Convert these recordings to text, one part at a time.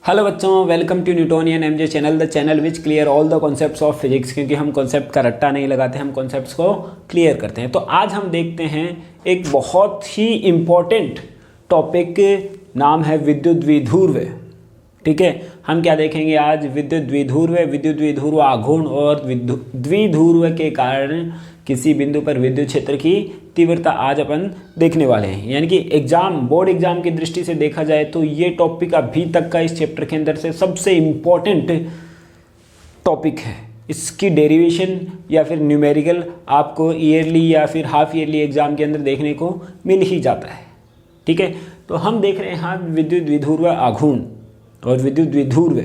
Hello बच्चों, welcome to Newtonian MJ channel, the channel which clear all the concepts of physics. क्योंकि हम concept का रट्टा नहीं लगाते, हम कॉन्सेप्ट्स को क्लियर करते हैं। तो आज हम देखते हैं एक बहुत ही इम्पॉर्टेंट टॉपिक, नाम है विद्युत द्विध्रुव। ठीक है, हम क्या देखेंगे आज? विद्युत द्विध्रुव आघूर्ण और द्विध्रुव के कारण किसी बिंदु पर विद्युत क्षेत्र की तीव्रता आज अपन देखने वाले हैं। यानी कि बोर्ड एग्जाम की दृष्टि से देखा जाए तो ये टॉपिक अभी तक का इस चैप्टर के अंदर से सबसे इम्पोर्टेंट टॉपिक है। इसकी डेरिवेशन या फिर न्यूमेरिकल आपको ईयरली या फिर हाफ ईयरली एग्जाम के अंदर देखने को मिल ही जाता है। ठीक है, तो हम देख रहे हैं यहाँ विद्युत द्विध्रुव आघूर्ण और विद्युत द्विध्रुव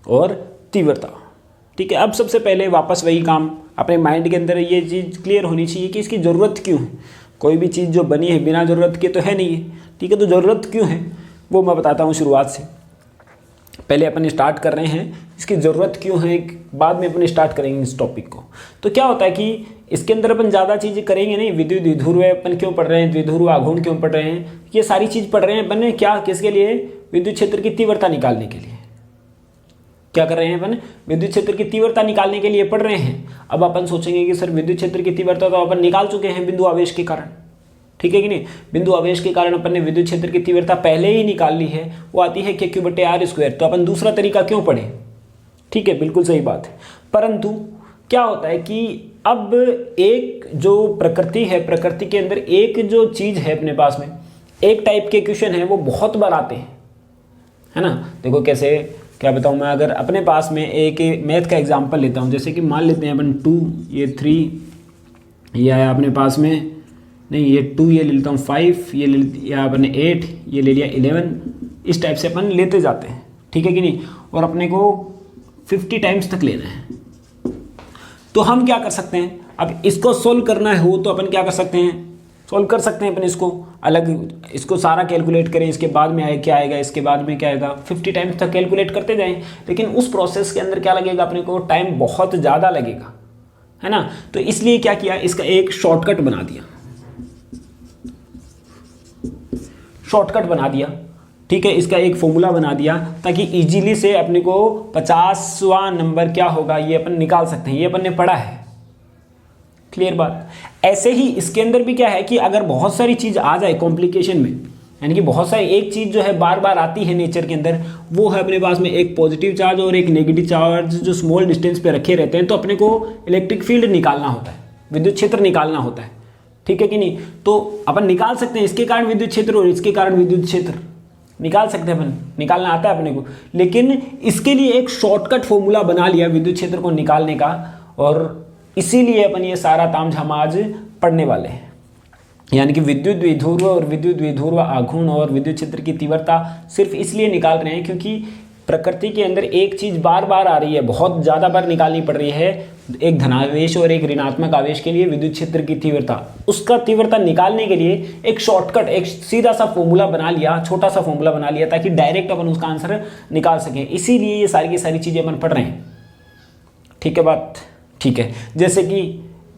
और तीव्रता। ठीक है, अब सबसे पहले वापस वही काम, अपने माइंड के अंदर ये चीज़ क्लियर होनी चाहिए कि इसकी ज़रूरत क्यों है। कोई भी चीज़ जो बनी है बिना ज़रूरत के तो है नहीं है। ठीक है, तो ज़रूरत क्यों है वो मैं बताता हूँ शुरुआत से। पहले अपन स्टार्ट कर रहे हैं इसकी ज़रूरत क्यों है, बाद में अपन स्टार्ट करेंगे इस टॉपिक को। तो क्या होता है कि इसके अंदर अपन ज़्यादा चीज़ें करेंगे नहीं। विद्युत द्विध्रुव अपन क्यों पढ़ रहे हैं, द्विध्रुव आघूर्ण क्यों पढ़ रहे हैं, ये सारी चीज़ पढ़ रहे हैं अपन क्या, किसके लिए? विद्युत क्षेत्र की तीव्रता निकालने के लिए। क्या कर रहे हैं अपन? विद्युत क्षेत्र की तीव्रता निकालने के लिए पढ़ रहे हैं। अब अपन सोचेंगे कि सर विद्युत क्षेत्र की तीव्रता तो अपन निकाल चुके हैं बिंदु आवेश के कारण। ठीक है कि नहीं? बिंदु आवेश के कारण अपन ने विद्युत क्षेत्र की तीव्रता पहले ही निकाल ली है, वो आती है KQ/R²। तो अपन दूसरा तरीका क्यों पढ़े? ठीक है, बिल्कुल सही बात है। परंतु क्या होता है कि अब एक जो प्रकृति है, प्रकृति के अंदर एक जो चीज़ है अपने पास में, एक टाइप के क्वेश्चन है वो बहुत बार आते हैं, है ना। देखो कैसे, क्या बताऊँ मैं, अगर अपने पास में एक मैथ का एग्जांपल लेता हूँ। जैसे कि मान लेते हैं अपन 2, ये 3, ये आया अपने पास में, नहीं ये 2, ये ले लेता हूँ 5, ये ले लिया अपन 8, ये ले लिया 11। इस टाइप से अपन लेते जाते हैं। ठीक है कि नहीं? और अपने को 50 टाइम्स तक लेना है। तो हम क्या कर सकते हैं, अब इसको सोल्व करना हो तो अपन क्या कर सकते हैं, सोल्व कर सकते हैं अपन इसको अलग, इसको सारा कैलकुलेट करें, इसके बाद में क्या आएगा, इसके बाद में क्या आएगा, 50 टाइम्स तक कैलकुलेट करते जाएं। लेकिन उस प्रोसेस के अंदर क्या लगेगा, अपने को टाइम बहुत ज़्यादा लगेगा, है ना। तो इसलिए क्या किया, इसका एक शॉर्टकट बना दिया, ठीक है, इसका एक फॉर्मूला बना दिया ताकि इजीली से अपने को 50वां नंबर क्या होगा ये अपन निकाल सकते हैं। ये अपन ने पढ़ा है, क्लियर बात। ऐसे ही इसके अंदर भी क्या है कि अगर बहुत सारी चीज़ आ जाए कॉम्प्लिकेशन में, यानी कि बहुत सारी एक चीज़ जो है बार बार आती है नेचर के अंदर, वो है अपने पास में एक पॉजिटिव चार्ज और एक नेगेटिव चार्ज जो स्मॉल डिस्टेंस पे रखे रहते हैं। तो अपने को इलेक्ट्रिक फील्ड निकालना होता है, विद्युत क्षेत्र निकालना होता है। ठीक है कि नहीं? तो अपन निकाल सकते हैं इसके कारण विद्युत क्षेत्र और इसके कारण विद्युत क्षेत्र निकाल सकते हैं, अपन निकालना आता है अपने को। लेकिन इसके लिए एक शॉर्टकट फॉर्मूला बना लिया विद्युत क्षेत्र को निकालने का, और इसीलिए अपन ये सारा तामझाम आज पढ़ने वाले हैं। यानी कि विद्युत द्विध्रुव और विद्युत द्विध्रुव आघूर्ण और विद्युत क्षेत्र की तीव्रता सिर्फ इसलिए निकाल रहे हैं क्योंकि प्रकृति के अंदर एक चीज़ बार बार आ रही है, बहुत ज़्यादा बार निकालनी पड़ रही है। एक धनावेश और एक ऋणात्मक आवेश के लिए विद्युत क्षेत्र की तीव्रता, उसका तीव्रता निकालने के लिए एक शॉर्टकट, एक सीधा सा फॉर्मूला बना लिया, छोटा सा फॉर्मूला बना लिया ताकि डायरेक्ट अपन उसका आंसर निकाल सकें। इसीलिए ये सारी की सारी चीज़ें अपन पढ़ रहे हैं। ठीक है बात? ठीक है, जैसे कि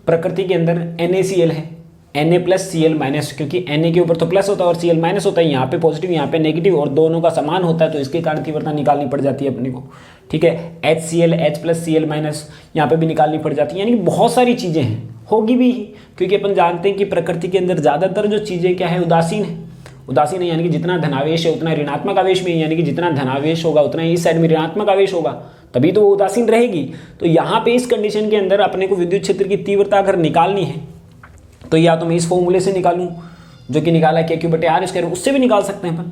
प्रकृति के अंदर NaCl है, Na+Cl-, क्योंकि Na के ऊपर तो प्लस होता है और Cl माइनस होता है, यहाँ पे पॉजिटिव यहाँ पे नेगेटिव, और दोनों का समान होता है, तो इसके कारण तीव्रता निकालनी पड़ जाती है अपने को। ठीक है, HCl, H+Cl-, यहाँ पे भी निकालनी पड़ जाती है। यानी कि बहुत सारी चीज़ें हैं, होगी भी, क्योंकि अपन जानते हैं कि प्रकृति के अंदर ज़्यादातर जो चीज़ें क्या है, उदासीन है। यानी कि जितना धनावेश है उतना ऋणात्मक आवेश में, यानी कि जितना धनावेश होगा उतना इस साइड में ऋणात्मक आवेश होगा, तभी तो वो उदासीन रहेगी। तो यहाँ पे इस कंडीशन के अंदर अपने को विद्युत क्षेत्र की तीव्रता अगर निकालनी है तो या तो मैं इस फॉर्मूले से निकालूं जो कि निकाला KQ/R², उससे भी निकाल सकते हैं अपन,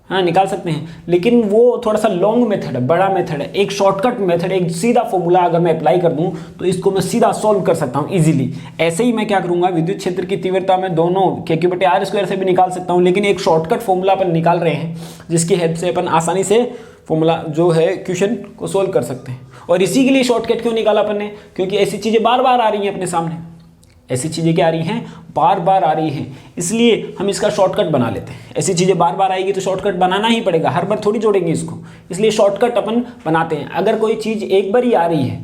हाँ निकाल सकते हैं। लेकिन वो थोड़ा सा लॉन्ग मेथड है, बड़ा मेथड है। एक शॉर्टकट मेथड, एक सीधा फॉर्मूला अगर मैं अप्लाई कर दूं तो इसको मैं सीधा सॉल्व कर सकता हूं इजीली। ऐसे ही मैं क्या करूंगा, विद्युत क्षेत्र की तीव्रता में दोनों KQ/R² से भी निकाल सकता हूं, लेकिन एक शॉर्टकट फॉर्मूला अपन निकाल रहे हैं जिसकी हेल्प से अपन आसानी से फॉर्मूला जो है क्वेश्चन को सोल्व कर सकते हैं। और इसी के लिए शॉर्टकट क्यों निकाला अपन ने, क्योंकि ऐसी चीज़ें बार बार आ रही हैं अपने सामने, ऐसी चीज़ें क्या आ रही हैं, बार बार आ रही हैं, इसलिए हम इसका शॉर्टकट बना लेते हैं। ऐसी चीज़ें बार बार आएगी तो शॉर्टकट बनाना ही पड़ेगा, हर बार थोड़ी जोड़ेंगे इसको, इसलिए शॉर्टकट अपन बनाते हैं। अगर कोई चीज़ एक बार ही आ रही है,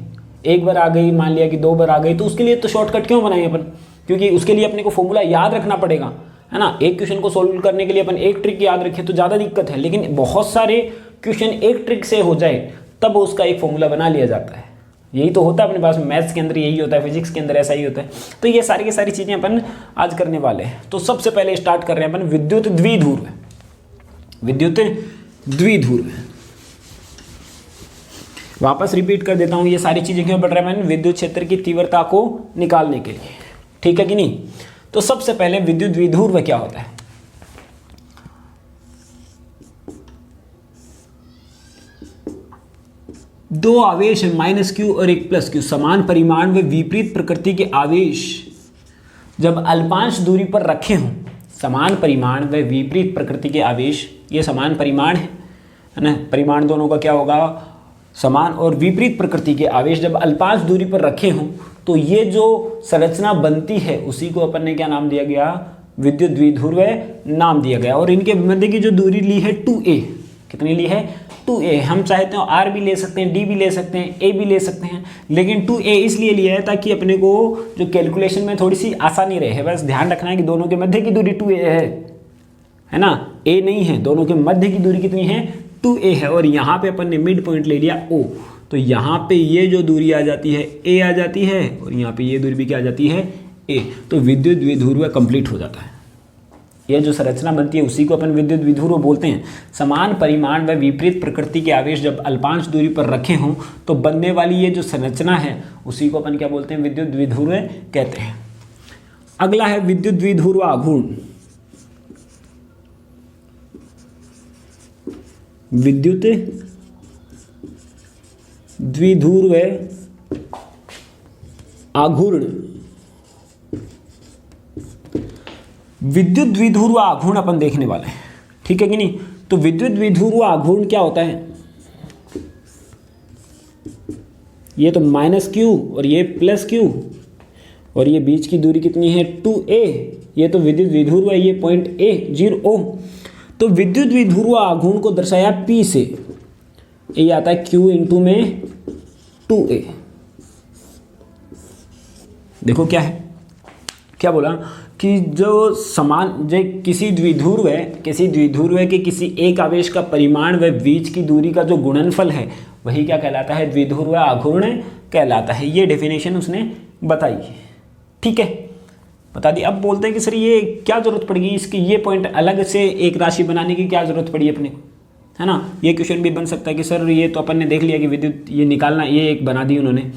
एक बार आ गई, मान लिया कि 2 बार आ गई, तो उसके लिए तो शॉर्टकट क्यों बनाएं अपन, क्योंकि उसके लिए अपने को फॉर्मूला याद रखना पड़ेगा, है ना। एक क्वेश्चन को सोल्व करने के लिए अपन एक ट्रिक याद रखें तो ज़्यादा दिक्कत है, लेकिन बहुत सारे क्वेश्चन एक ट्रिक से हो जाए तब उसका एक फॉर्मूला बना लिया जाता है। यही तो होता है अपने पास में, मैथ्स के अंदर यही होता है, फिजिक्स के अंदर ऐसा ही होता है। तो ये सारी की सारी चीज़ें अपन आज करने वाले हैं। तो सबसे पहले स्टार्ट कर रहे हैं अपन विद्युत द्विध्रुव। विद्युत द्विध्रुव वापस रिपीट कर देता हूँ, ये सारी चीज़ें क्यों पढ़ रहे हैं अपन? विद्युत क्षेत्र की तीव्रता को निकालने के लिए, ठीक है कि नहीं। तो सबसे पहले विद्युत द्विध्रुव क्या होता है? दो आवेश है माइनस क्यू और एक प्लस क्यू, समान परिमाण व विपरीत प्रकृति के आवेश जब अल्पांश दूरी पर रखे हों। समान परिमाण व विपरीत प्रकृति के आवेश, ये समान परिमाण है ना, परिमाण दोनों का क्या होगा? समान और विपरीत प्रकृति के आवेश जब अल्पांश दूरी पर रखे हों तो ये जो संरचना बनती है उसी को अपन ने क्या नाम दिया गया? विद्युत द्विध्रुव नाम दिया गया। और इनके मध्य की जो दूरी ली है 2a, कितनी ली है? 2a। हम चाहते हो r भी ले सकते हैं, d भी ले सकते हैं, a भी ले सकते हैं, लेकिन 2a इसलिए लिया है ताकि अपने को जो कैलकुलेशन में थोड़ी सी आसानी रहे। बस ध्यान रखना है कि दोनों के मध्य की दूरी 2a है ना, a नहीं है। दोनों के मध्य की दूरी कितनी है? 2a है। और यहाँ पे अपन ने मिड पॉइंट ले लिया o, तो यहाँ पे ये जो दूरी आ जाती है a आ जाती है, और यहाँ पे ये दूरी भी क्या आ जाती है? a। तो विद्युत द्विध्रुव कंप्लीट हो जाता है। ये जो संरचना बनती है उसी को अपन विद्युत द्विध्रुव बोलते हैं। समान परिमाण व विपरीत प्रकृति के आवेश जब अल्पांश दूरी पर रखे हों तो बनने वाली ये जो संरचना है उसी को अपन क्या बोलते हैं? विद्युत द्विध्रुव कहते हैं। अगला है विद्युत द्विध्रुव आघूर्ण। विद्युत द्विध्रुव आघूर्ण। विद्युत द्विध्रुव आघूर्ण अपन देखने वाले हैं, ठीक है कि नहीं। तो विद्युत द्विध्रुव आघूर्ण क्या होता है? ये तो माइनस क्यू और ये प्लस क्यू, और ये बीच की दूरी कितनी है? 2a। ये तो विद्युत द्विध्रुव है, ये पॉइंट a 0 तो विद्युत द्विध्रुव आघूर्ण को दर्शाया p से। ये आता है q इंटू में 2a। देखो क्या है, क्या बोला कि जो समान जो किसी द्विध्रुव है कि किसी एक आवेश का परिमाण व बीच की दूरी का जो गुणनफल है वही क्या कहलाता है? द्विध्रुव आघूर्ण कहलाता है। ये डेफिनेशन उसने बताई, ठीक है, बता दी। अब बोलते हैं कि सर ये क्या जरूरत पड़ेगी इसकी, ये पॉइंट अलग से एक राशि बनाने की क्या जरूरत पड़ी अपने को, है ना। ये क्वेश्चन भी बन सकता है कि सर ये तो अपन ने देख लिया कि विद्युत ये निकालना, ये एक बना दी उन्होंने,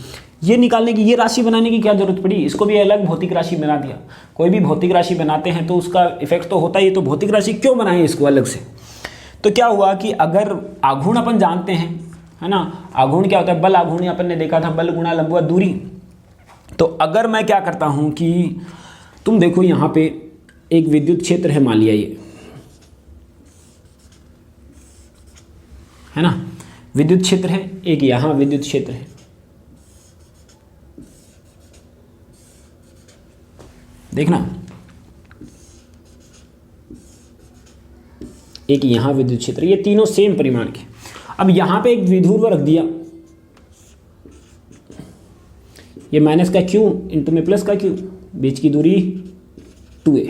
ये निकालने की, ये राशि बनाने की क्या जरूरत पड़ी? इसको भी अलग भौतिक राशि बना दिया। कोई भी भौतिक राशि बनाते हैं तो उसका इफेक्ट तो होता ही, तो भौतिक राशि क्यों बनाए इसको अलग से? तो क्या हुआ कि अगर आघूर्ण अपन जानते हैं, है ना, आघूर्ण क्या होता है? बल आघूर्ण अपन ने देखा था, बल गुणा लंबवत दूरी। तो अगर मैं क्या करता हूं कि तुम देखो यहाँ पे एक विद्युत क्षेत्र है, मान लिया ये, है ना, विद्युत क्षेत्र है एक, यहाँ विद्युत क्षेत्र है, देखना, एक यहाँ विद्युत क्षेत्र, ये तीनों सेम परिमाण के। अब यहाँ पे एक द्विध्रुव रख दिया, ये माइनस का क्यू इंटू में प्लस का क्यू, बीच की दूरी 2a।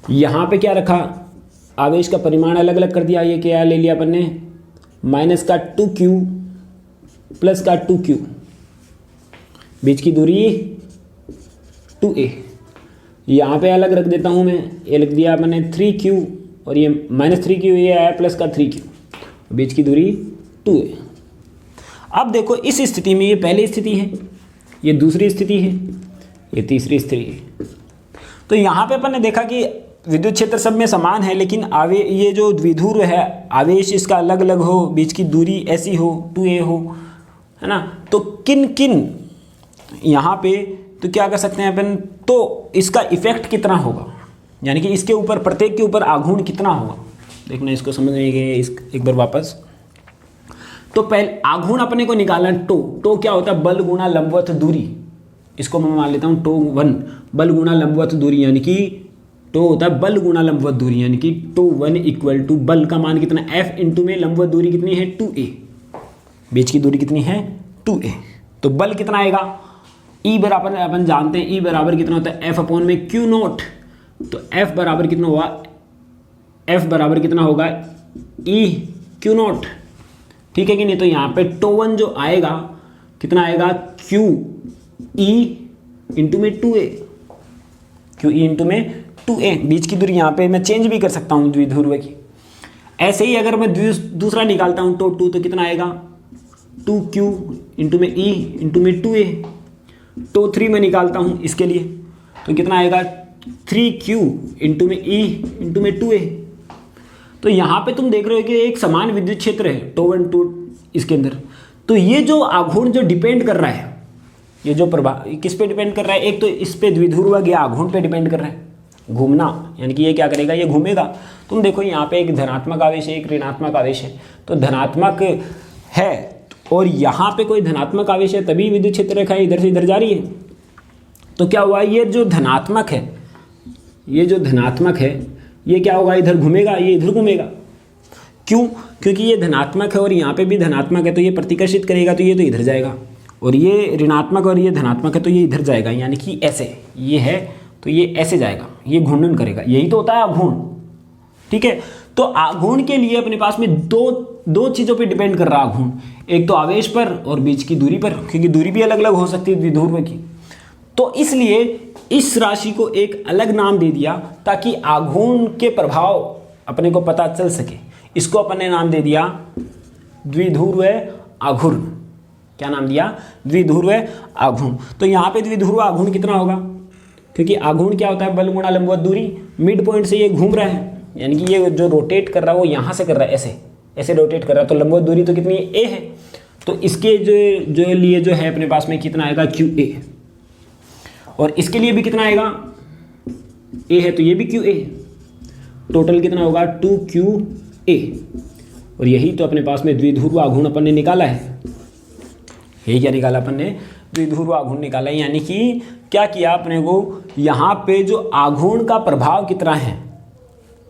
यहाँ पे क्या रखा? आवेश का परिमाण अलग अलग कर दिया। ये क्या ले लिया अपन ने? माइनस का 2q प्लस का 2q, बीच की दूरी 2a। यहाँ पे अलग रख देता हूँ मैं, ये लिख दिया मैंने 3q, और ये माइनस 3q, ये आया प्लस का 3q, बीच की दूरी 2a। अब देखो इस स्थिति में ये पहली स्थिति है, ये दूसरी स्थिति है, ये तीसरी स्थिति है। तो यहाँ पे अपन ने देखा कि विद्युत क्षेत्र सब में समान है, लेकिन ये जो द्विध्रुव है आवेश इसका अलग अलग हो, बीच की दूरी ऐसी हो 2a हो, है ना। तो किन किन यहाँ पे तो क्या कर सकते हैं अपन? तो इसका इफेक्ट कितना होगा, यानी कि इसके ऊपर प्रत्येक के ऊपर आघूर्ण कितना होगा, देखना इसको समझने के एक बार वापस। तो पहले आघूर्ण अपने को निकालना, टो क्या होता है? बल गुणा लंबवत दूरी। इसको मैं मान लेता हूँ टो 1, बल गुणा लंबवत दूरी, यानी कि टो होता है बल गुणा लंबवत दूरी, यानी कि टो 1 इक्वल टू बल का मान कितना? F इंटू में लंबवत दूरी कितनी है? 2a, बीच की दूरी कितनी है? 2a। तो बल कितना आएगा? E बराबर अपन जानते हैं, E बराबर कितना होता है? F अपॉन में Q नॉट। तो F बराबर कितना हुआ? F बराबर कितना होगा? E क्यू नॉट, ठीक है कि नहीं। तो यहाँ पे टो1 जो आएगा कितना आएगा, क्यू ई इंटू में 2a, क्यू ई इंटू में 2a। बीच की दूरी यहाँ पे मैं चेंज भी कर सकता हूँ द्विध्रुव की। ऐसे ही अगर मैं दूसरा निकालता हूँ टो2 तो कितना आएगा, 2q इंटू में e इंटू में 2a। टो3 में निकालता हूँ इसके लिए तो कितना आएगा, 3q इंटू में e इंटू में 2a। तो यहाँ पे तुम देख रहे हो कि एक समान विद्युत क्षेत्र है टो1 टू इसके अंदर। तो ये जो आघूर्ण जो डिपेंड कर रहा है, ये जो प्रभाव किस पे डिपेंड कर रहा है, एक तो इस पे द्विध्रुव के आघूर्ण पे डिपेंड कर रहा है, घूमना, यानी कि ये क्या करेगा, ये घूमेगा। तुम देखो यहाँ पे एक धनात्मक आवेश है, एक ऋणात्मक आवेश है। तो धनात्मक है और यहाँ पे कोई धनात्मक आवेश है, तभी विद्युत क्षेत्र रेखा इधर से इधर जा रही है। तो क्या हुआ, ये जो धनात्मक है, ये जो धनात्मक है ये क्या होगा, इधर घूमेगा, ये इधर घूमेगा। क्यों, क्योंकि ये धनात्मक है और यहाँ पे भी धनात्मक है, तो ये प्रतिकर्षित करेगा, तो ये तो इधर जाएगा। और ये ऋणात्मक और ये धनात्मक है तो ये इधर जाएगा, यानी कि ऐसे ये है तो ये ऐसे जाएगा, ये घूर्णन करेगा। यही तो होता है आघूर्ण, ठीक है। तो आघूर्ण के लिए अपने पास में दो चीज़ों पे डिपेंड कर रहा है आघूर्ण, एक तो आवेश पर और बीच की दूरी पर, क्योंकि दूरी भी अलग अलग हो सकती है द्विध्रुव की। तो इसलिए इस राशि को एक अलग नाम दे दिया ताकि आघूर्ण के प्रभाव अपने को पता चल सके। इसको अपन ने नाम दे दिया द्विध्रुव आघूर्ण। क्या नाम दिया, द्विध्रुव आघूर्ण। तो यहाँ पे द्विध्रुव आघूर्ण कितना होगा, क्योंकि आघूर्ण क्या होता है, बल गुणा लंबवत दूरी। मिड पॉइंट से ये घूम रहा है, यानी कि ये जो रोटेट कर रहा है वो यहाँ से कर रहा है, ऐसे ऐसे रोटेट कर रहा है। तो लंबवत दूरी तो कितनी है, a है। तो इसके जो लिए जो है अपने पास में कितना आएगा, QA। और इसके लिए भी कितना आएगा, a है तो ये भी QA। टोटल कितना होगा, 2QA। और यही तो अपने पास में द्विध्रुव आघूर्ण अपन ने निकाला है। यही क्या निकाला अपन ने, द्विध्रुव आघूर्ण निकाला है। यानी कि क्या किया अपने को, यहाँ पे जो आघूर्ण का प्रभाव कितना है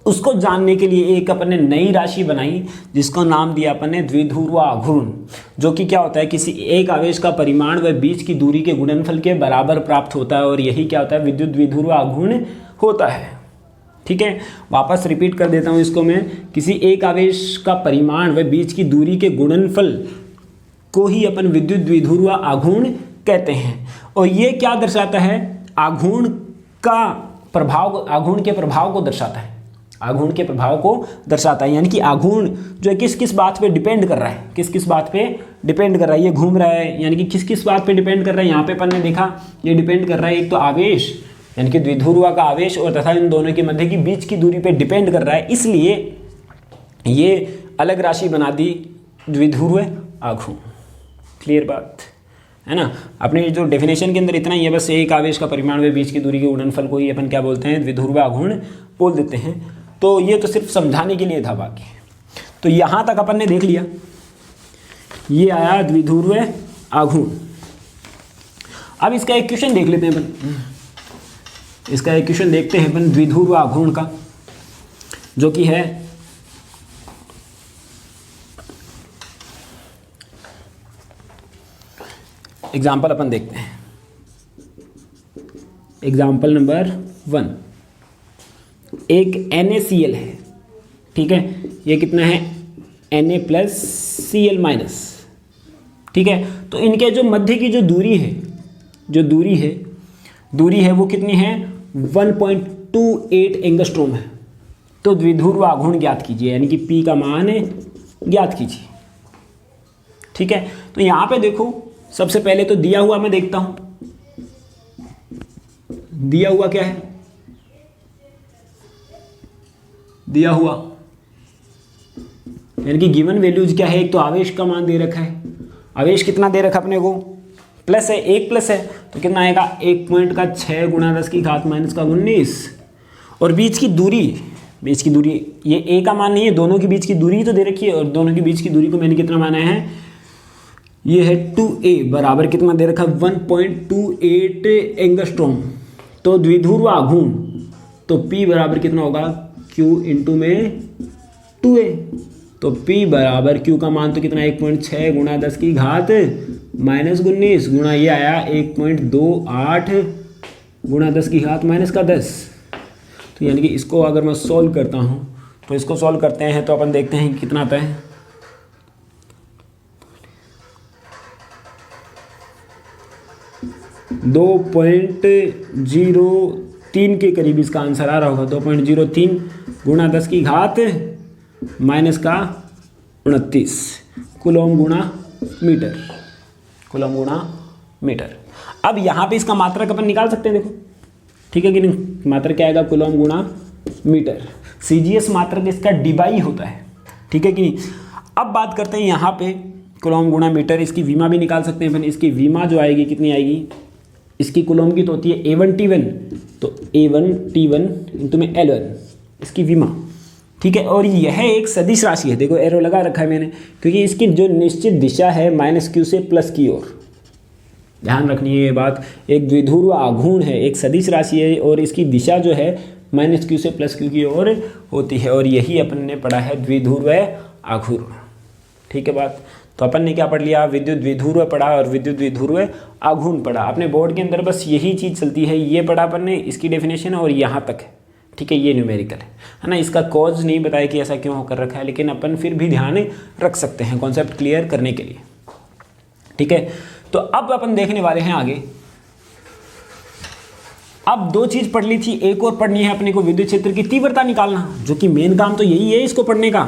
उसको जानने के लिए एक अपन ने नई राशि बनाई, जिसको नाम दिया अपन ने द्विध्रुव आघूर्ण। जो कि क्या होता है, किसी एक आवेश का परिमाण व बीच की दूरी के गुणनफल के बराबर प्राप्त होता है। और यही क्या होता है, विद्युत द्विध्रुव आघूर्ण होता है। ठीक है, वापस रिपीट कर देता हूँ इसको मैं। किसी एक आवेश का परिमाण व बीच की दूरी के गुणनफल को ही अपन विद्युत द्विध्रुव आघूर्ण कहते हैं। और ये क्या दर्शाता है, आघूर्ण का प्रभाव, आघूर्ण के प्रभाव को दर्शाता है। आघूर्ण के प्रभाव को दर्शाता है, यानी कि आघूर्ण जो है किस किस बात पे डिपेंड कर रहा है, किस किस बात पे डिपेंड कर रहा है। ये घूम रहा है, यानी कि किस किस बात पे डिपेंड कर रहा है। यहाँ पे अपन ने देखा ये डिपेंड कर रहा है, एक तो आवेश यानी कि द्विध्रुव का आवेश और तथा इन दोनों के मध्य की बीच की दूरी पे डिपेंड कर रहा है। इसलिए ये अलग राशि बना दी द्विध्रुव आघूर्ण। क्लियर बात है ना। अपने जो डेफिनेशन के अंदर इतना ही है, बस एक आवेश का परिमाण व बीच की दूरी के गुणनफल को ही अपन क्या बोलते हैं, द्विध्रुव आघूर्ण बोल देते हैं। तो ये तो सिर्फ समझाने के लिए था, बाकी तो यहाँ तक अपन ने देख लिया। ये आया द्विध्रुव आघूर्ण। अब इसका एक क्वेश्चन देख लेते हैं अपन। इसका एक क्वेश्चन देखते हैं अपन द्विध्रुव आघूर्ण का, जो कि है एग्जाम्पल अपन देखते हैं। एग्जाम्पल नंबर 1, एक NaCl है, ठीक है। ये कितना है, Na+Cl-। ठीक है, तो इनके जो मध्य की जो दूरी है, दूरी है वो कितनी है, 1.28 एंगस्ट्रोम है। तो द्विध्रुव आघूर्ण ज्ञात कीजिए, यानी कि P का मान ज्ञात कीजिए। ठीक है, तो यहाँ पे देखो सबसे पहले तो दिया हुआ मैं देखता हूं, दिया हुआ क्या है, दिया हुआ यानी कि गिवन वैल्यूज क्या है। एक तो आवेश का मान दे रखा है, आवेश कितना दे रखा अपने को, प्लस है, 1 प्लस है तो कितना आएगा, 1.6 गुणा 10 की घात -19। और बीच की दूरी ये a का मान नहीं है, दोनों के बीच की दूरी तो दे रखी है। और दोनों के बीच की दूरी को मैंने कितना माना है, ये है 2a बराबर कितना दे रखा, 1.28 एंगस्ट्रोम। तो द्विध्रुव आघूर्ण तो P बराबर कितना होगा, Q इंटू में 2a। तो P बराबर Q का मान तो कितना, 1.6 गुणा 10 की घात -19 गुणा ये आया 1.28 गुणा 10 की घात -10। तो यानी कि इसको अगर मैं सॉल्व करता हूँ तो इसको सॉल्व करते हैं तो अपन देखते हैं कितना आता है, 2.03 के करीब इसका आंसर आ रहा होगा। 2.03 गुणा 10 की घात माइनस का 29 कूलम गुणा मीटर, कूलम गुणा मीटर। अब यहाँ पे इसका मात्रक अपन निकाल सकते हैं, देखो ठीक है कि नहीं। मात्रक क्या आएगा, कूलम गुणा मीटर। CGS मात्रक इसका डिबाई होता है, ठीक है कि नहीं। अब बात करते हैं यहाँ पे कूलम गुणा मीटर, इसकी विमा भी निकाल सकते हैं अपन। इसकी विमा जो आएगी कितनी आएगी, इसकी कूलम की तो होती है A1T1, तो A1T1 इंटू में L1 इसकी विमा, ठीक है। और यह एक सदिश राशि है, देखो एरो लगा रखा है मैंने, क्योंकि इसकी जो निश्चित दिशा है -q से प्लस की ओर, ध्यान रखनी है ये बात। एक द्विध्रुव आघूर्ण है, एक सदिश राशि है, और इसकी दिशा जो है -q से +q की ओर होती है, और यही अपन ने पढ़ा है द्विध्रुव आघूर्ण, ठीक है बात। तो अपन ने क्या पढ़ लिया, विद्युत द्विध्रुव पढ़ा और विद्युत द्विध्रुव आघूर्ण पढ़ा। अपने बोर्ड के अंदर बस यही चीज़ चलती है, ये पढ़ा अपन ने, इसकी डेफिनेशन और यहाँ तक है, ठीक है। ये न्यूमेरिकल है ना। इसका कॉज नहीं बताया कि ऐसा क्यों होकर रखा है, लेकिन अपन फिर भी ध्यान रख सकते हैं कॉन्सेप्ट क्लियर करने के लिए, ठीक है। तो अब अपन देखने वाले हैं आगे। अब दो चीज पढ़ ली थी, एक और पढ़नी है अपने को, विद्युत क्षेत्र की तीव्रता निकालना, जो कि मेन काम तो यही है इसको पढ़ने का,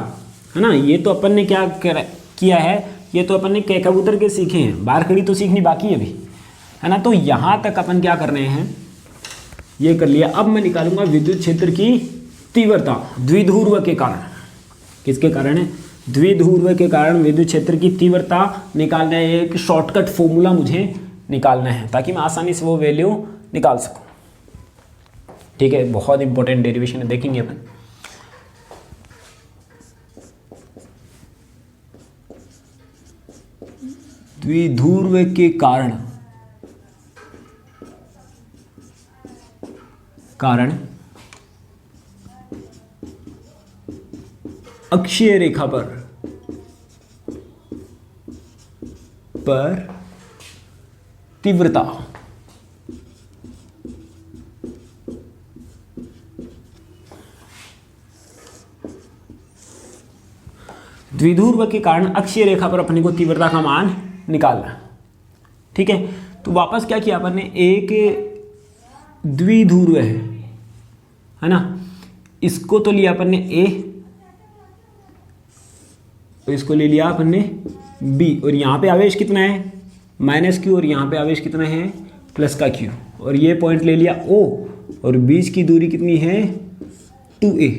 है ना। ये तो अपन ने क्या किया है, ये तो अपन ने कबूतर के सीखे हैं, बार खड़ी तो सीखनी बाकी है अभी, है ना। तो यहाँ तक अपन क्या कर रहे हैं, ये कर लिया। अब मैं निकालूंगा विद्युत क्षेत्र की तीव्रता द्विध्रुव के कारण। किसके कारण है, द्विध्रुव के कारण विद्युत क्षेत्र की तीव्रता निकालना है। एक शॉर्टकट फॉर्मूला मुझे निकालना है ताकि मैं आसानी से वो वैल्यू निकाल सकूं, ठीक है। बहुत इंपॉर्टेंट डेरिवेशन है, देखेंगे अपन। द्विध्रुव के कारण अक्षीय रेखा पर तीव्रता द्विध्रुव के कारण अक्षीय रेखा पर अपने को तीव्रता का मान निकालना, ठीक है। तो वापस क्या किया अपन ने, एक द्विध्रुव है ना, इसको तो लिया अपन ने A, तो इसको ले लिया अपन ने B, और यहाँ पे आवेश कितना है -q, और यहाँ पे आवेश कितना है प्लस का q, और ये पॉइंट ले लिया O, और बीच की दूरी कितनी है 2a,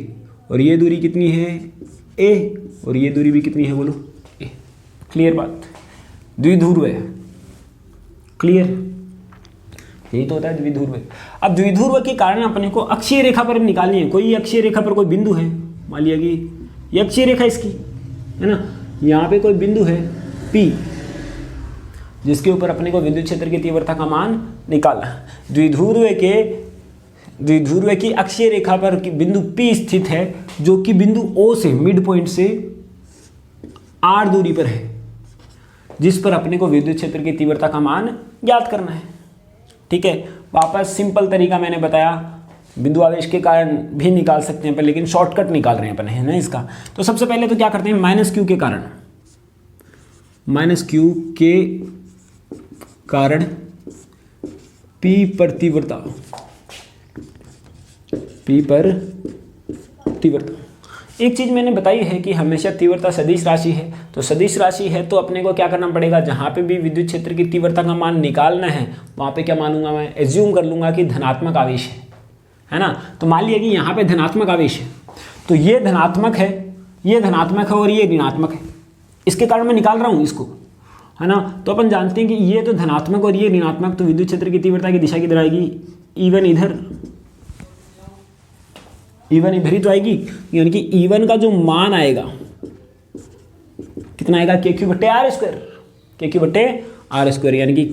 और ये दूरी कितनी है a, और ये दूरी भी कितनी है बोलो a। क्लियर बात, द्विध्रुव है, क्लियर, यही तो होता है द्विध्रुव। अब द्विध्रुव के कारण अपने को अक्षीय रेखा पर निकालनी है। कोई अक्षीय रेखा पर कोई बिंदु है, मान लिया कि ये अक्षीय रेखा इसकी है ना, यहाँ पे कोई बिंदु है P, जिसके ऊपर अपने को विद्युत क्षेत्र की तीव्रता का मान निकालना। द्विध्रुव की अक्षीय रेखा पर बिंदु P स्थित है, जो कि बिंदु O से मिड पॉइंट से r दूरी पर है, जिस पर अपने को विद्युत क्षेत्र की तीव्रता का मान ज्ञात करना है, ठीक है। वापस सिंपल तरीका मैंने बताया, बिंदु आवेश के कारण भी निकाल सकते हैं पर लेकिन शॉर्टकट निकाल रहे हैं अपन, है ना इसका। तो सबसे पहले तो क्या करते हैं, -q के कारण, -q के कारण P पर तीव्रता, P पर तीव्रता। एक चीज मैंने बताई है कि हमेशा तीव्रता सदिश राशि है, तो सदिश राशि है तो अपने को क्या करना पड़ेगा, जहां पे भी विद्युत क्षेत्र की तीव्रता का मान निकालना है वहां पे क्या मानूंगा मैं, एज्यूम कर लूंगा कि धनात्मक आवेश है ना। तो मान लिया कि यहाँ पे धनात्मक आवेश है, तो ये धनात्मक है, ये धनात्मक है और ये ऋणात्मक है, इसके कारण मैं निकाल रहा हूँ इसको, है ना। तो अपन जानते हैं कि ये तो धनात्मक और ये ऋणात्मक, तो विद्युत क्षेत्र की तीव्रता की दिशा किधर आएगी, E1 इधर, E1 इधर ही तो आएगी, यानी कि E1 का जो मान आएगा कितना आएगा, KQ/R², KQ/R², यानी कि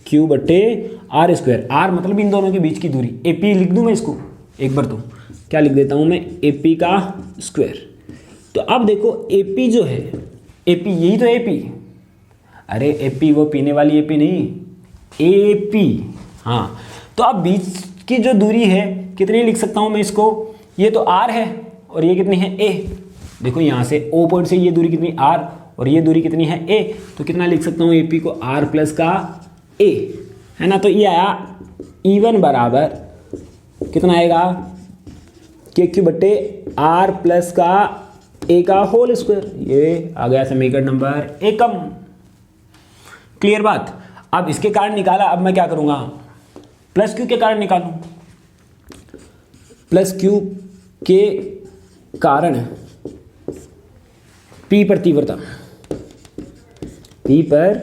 KQ/R²। R मतलब इन दोनों के बीच की दूरी, AP लिख दूं मैं इसको एक बार, तो क्या लिख देता हूं मैं, AP का स्क्वायर। तो अब देखो AP जो है, AP यही तो AP, अरे AP वो पीने वाली AP नहीं, AP, हाँ। तो अब बीच की जो दूरी है कितनी लिख सकता हूं मैं इसको, ये तो R है और ये कितनी है A। देखो यहाँ से O पॉइंट से ये दूरी कितनी R, और ये दूरी कितनी है A, तो कितना लिख सकता हूँ AP को R+ का A, है ना। तो ये आया E1 बराबर कितना आएगा, KQ बट्टे R प्लस का A का होल स्क्वायर। ये आ गया समीकरण नंबर एकम। क्लियर बात। अब इसके कारण निकाला, अब मैं क्या करूंगा, प्लस क्यू के कारण निकालूं। प्लस क्यू के कारण P पर तीव्रता, P पर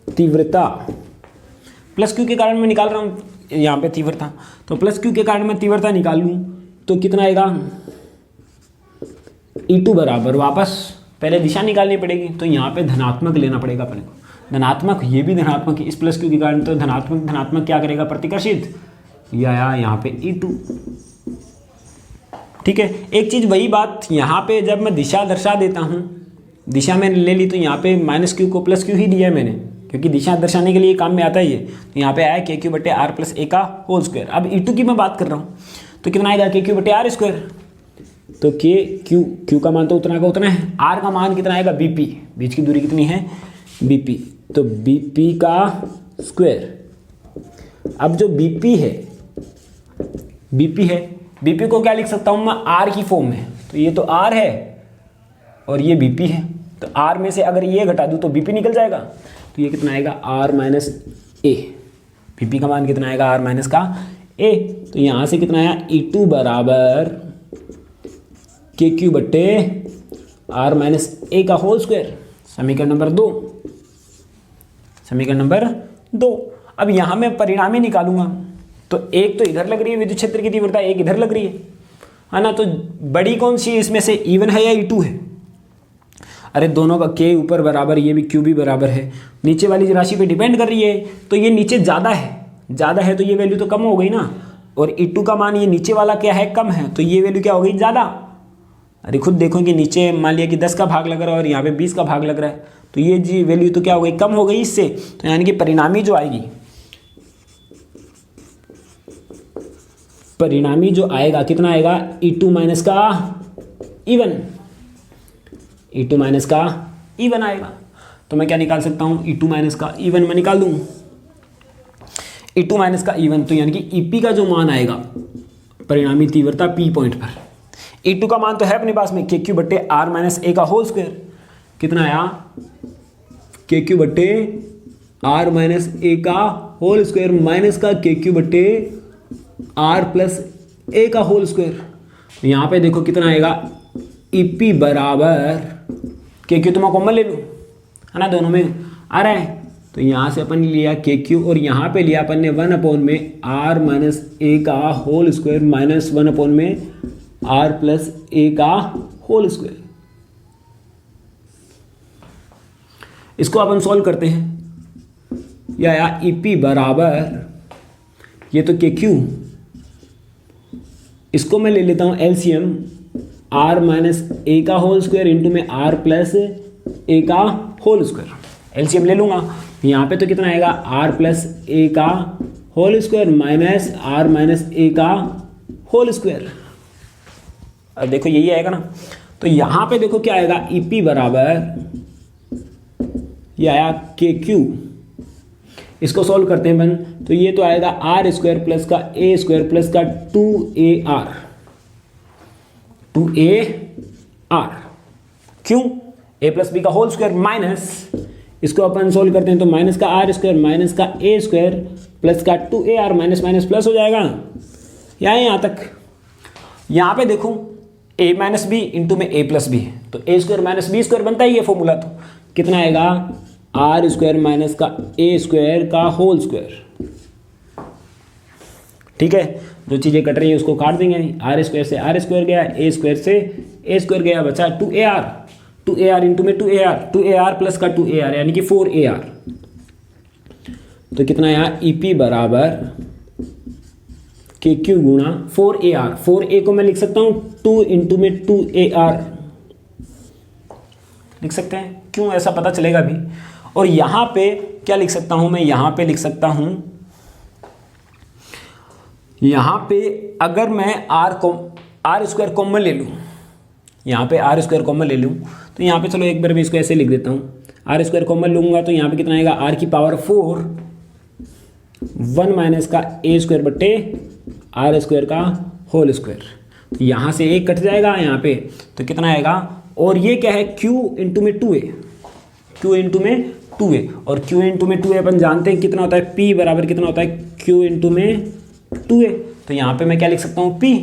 तीव्रता, प्लस क्यू के कारण मैं निकाल रहा हूं यहाँ पे तीव्रता, तो प्लस क्यू के कारण मैं तीव्रता निकाल लूँ तो कितना आएगा, E2 बराबर, वापस पहले दिशा निकालनी पड़ेगी तो यहाँ पे धनात्मक लेना पड़ेगा अपने को, धनात्मक, ये भी धनात्मक है, इस प्लस क्यू के कारण तो धनात्मक धनात्मक क्या करेगा, प्रतिकर्षित, ये आया यहाँ पे E2। ठीक है, एक चीज़ वही बात यहाँ पे जब मैं दिशा दर्शा देता हूँ, दिशा मैंने ले ली तो यहाँ पे माइनस क्यू को प्लस क्यू ही दिया है मैंने, क्योंकि दिशा दर्शाने के लिए काम में आता है ये, तो यहाँ पे आया KQ बटे R प्लस A का होल स्क्वायर। अब E2 की मैं बात कर रहा हूँ तो कितना आएगा, KQ बटे R स्क्वायर, तो Q का मान तो उतना का उतना है, R का मान कितना आएगा, BP, बीच की दूरी कितनी है, BP, तो BP का स्क्वायर। अब जो BP है, BP को क्या लिख सकता हूँ मैं, R की फॉर्म में, तो ये तो R है और ये BP है, तो R में से अगर ये घटा दूँ तो BP निकल जाएगा, तो ये कितना आएगा, R माइनस A, BP का मान कितना आएगा, R माइनस का A, तो यहाँ से कितना आया, E2 बराबर KQ बट्टे R माइनस A का होल स्क्वायर, समीकरण नंबर 2, समीकरण नंबर 2। अब यहाँ मैं परिणामी निकालूंगा तो एक तो इधर लग रही है विद्युत क्षेत्र की तीव्रता, एक इधर लग रही है ना, तो बड़ी कौन सी इसमें से, E1 है या E2 है, अरे दोनों का K ऊपर बराबर, ये भी Q भी बराबर है, नीचे वाली राशि पे डिपेंड कर रही है, तो ये नीचे ज़्यादा है तो ये वैल्यू तो कम हो गई ना, और E2 का मान ये नीचे वाला क्या है, कम है, तो ये वैल्यू क्या हो गई, ज़्यादा। अरे खुद देखो कि नीचे मान लिया कि 10 का भाग लग रहा है और यहाँ पे 20 का भाग लग रहा है, तो ये जी वैल्यू तो क्या हो गई, कम हो गई इससे, तो यानी कि परिणामी जो आएगा कितना आएगा, E2 माइनस का E1, E2 माइनस का E1 आएगा। तो मैं क्या निकाल सकता हूँ, E2 माइनस का E1 मैं निकाल दूँ, E2 माइनस का E1, तो यानी कि EP का जो मान आएगा, परिणामी तीव्रता P पॉइंट पर, E2 का मान तो है अपने पास में KQ बट्टे R माइनस A का होल स्क्वायर, कितना आया, KQ बट्टे R माइनस A का होल स्क्वायर माइनस का KQ बट्टे R प्लस A का होल स्क्वायर। यहाँ पे देखो कितना आएगा, EP बराबर KQ, तो मैं कॉमन ले लूँ, है ना, दोनों में आ रहा है, तो यहाँ से अपन लिया KQ और यहाँ पे लिया अपन ने 1 में R माइनस A का होल स्क्वायर माइनस 1 में R प्लस A का होल स्क्वायर। इसको अपन सॉल्व करते हैं, या EP बराबर, ये तो KQ, इसको मैं ले लेता हूँ LCM, R माइनस A का होल स्क्वायर इंटू में R प्लस A का होल स्क्वायर, LCM ले लूँगा, यहाँ पे तो कितना आएगा, R प्लस A का whole square minus R minus A का होल स्क्वायर। अब देखो यही आएगा ना, तो यहाँ पे देखो क्या आएगा, EP बराबर, ये आया KQ, इसको सॉल्व करते हैं अपन, तो ये तो आएगा R स्क्वायर प्लस का A स्क्वायर प्लस का 2AR, क्यों, A प्लस B का होल स्क्वायर माइनस, इसको अपन सोल्व करते हैं तो माइनस का R स्क्वायर माइनस का A स्क्वायर प्लस का 2AR, माइनस माइनस प्लस हो जाएगा, यहाँ तक। यहाँ पे देखो A माइनस बी इंटू में A प्लस बी है, तो A square minus B square बनता ही है फॉर्मूला, तो कितना आएगा, R स्क्वायर माइनस का A स्क्वायर का होल स्क्वायर। ठीक है, जो चीज़ें कट रही है उसको काट देंगे, R स्क्वायर से R स्क्वायर गया, A स्क्वायर से A स्क्वायर गया, बचा 2AR इंटू में 2AR प्लस का 2AR यानी कि 4AR, तो कितना आया, EP बराबर KQ गुणा 4AR, 4A को मैं लिख सकता हूँ 2 इंटू में 2AR लिख सकते हैं, क्यों, ऐसा पता चलेगा भी। और यहाँ पे क्या लिख सकता हूँ मैं, यहाँ पे लिख सकता हूँ, यहाँ पे अगर मैं R स्क्वायर कॉमन ले लूँ, यहाँ पे R स्क्वायर कॉमन ले लूँ, तो यहाँ पे चलो एक बार मैं इसको ऐसे लिख देता हूँ, R स्क्वायर कॉमन लूँगा तो यहाँ पे कितना आएगा, R की पावर 4 1 माइनस का ए स्क्वायर बट्टे आर स्क्वायर का होल स्क्वायर। तो यहाँ से एक कट जाएगा यहाँ पे, तो कितना आएगा, और ये क्या है, q इंटू में 2a, q इंटू में 2a, और q इंटू में 2a अपन जानते हैं कितना होता है, p बराबर कितना होता है, q इंटू में 2a। तो यहाँ पे मैं क्या लिख सकता हूँ, p,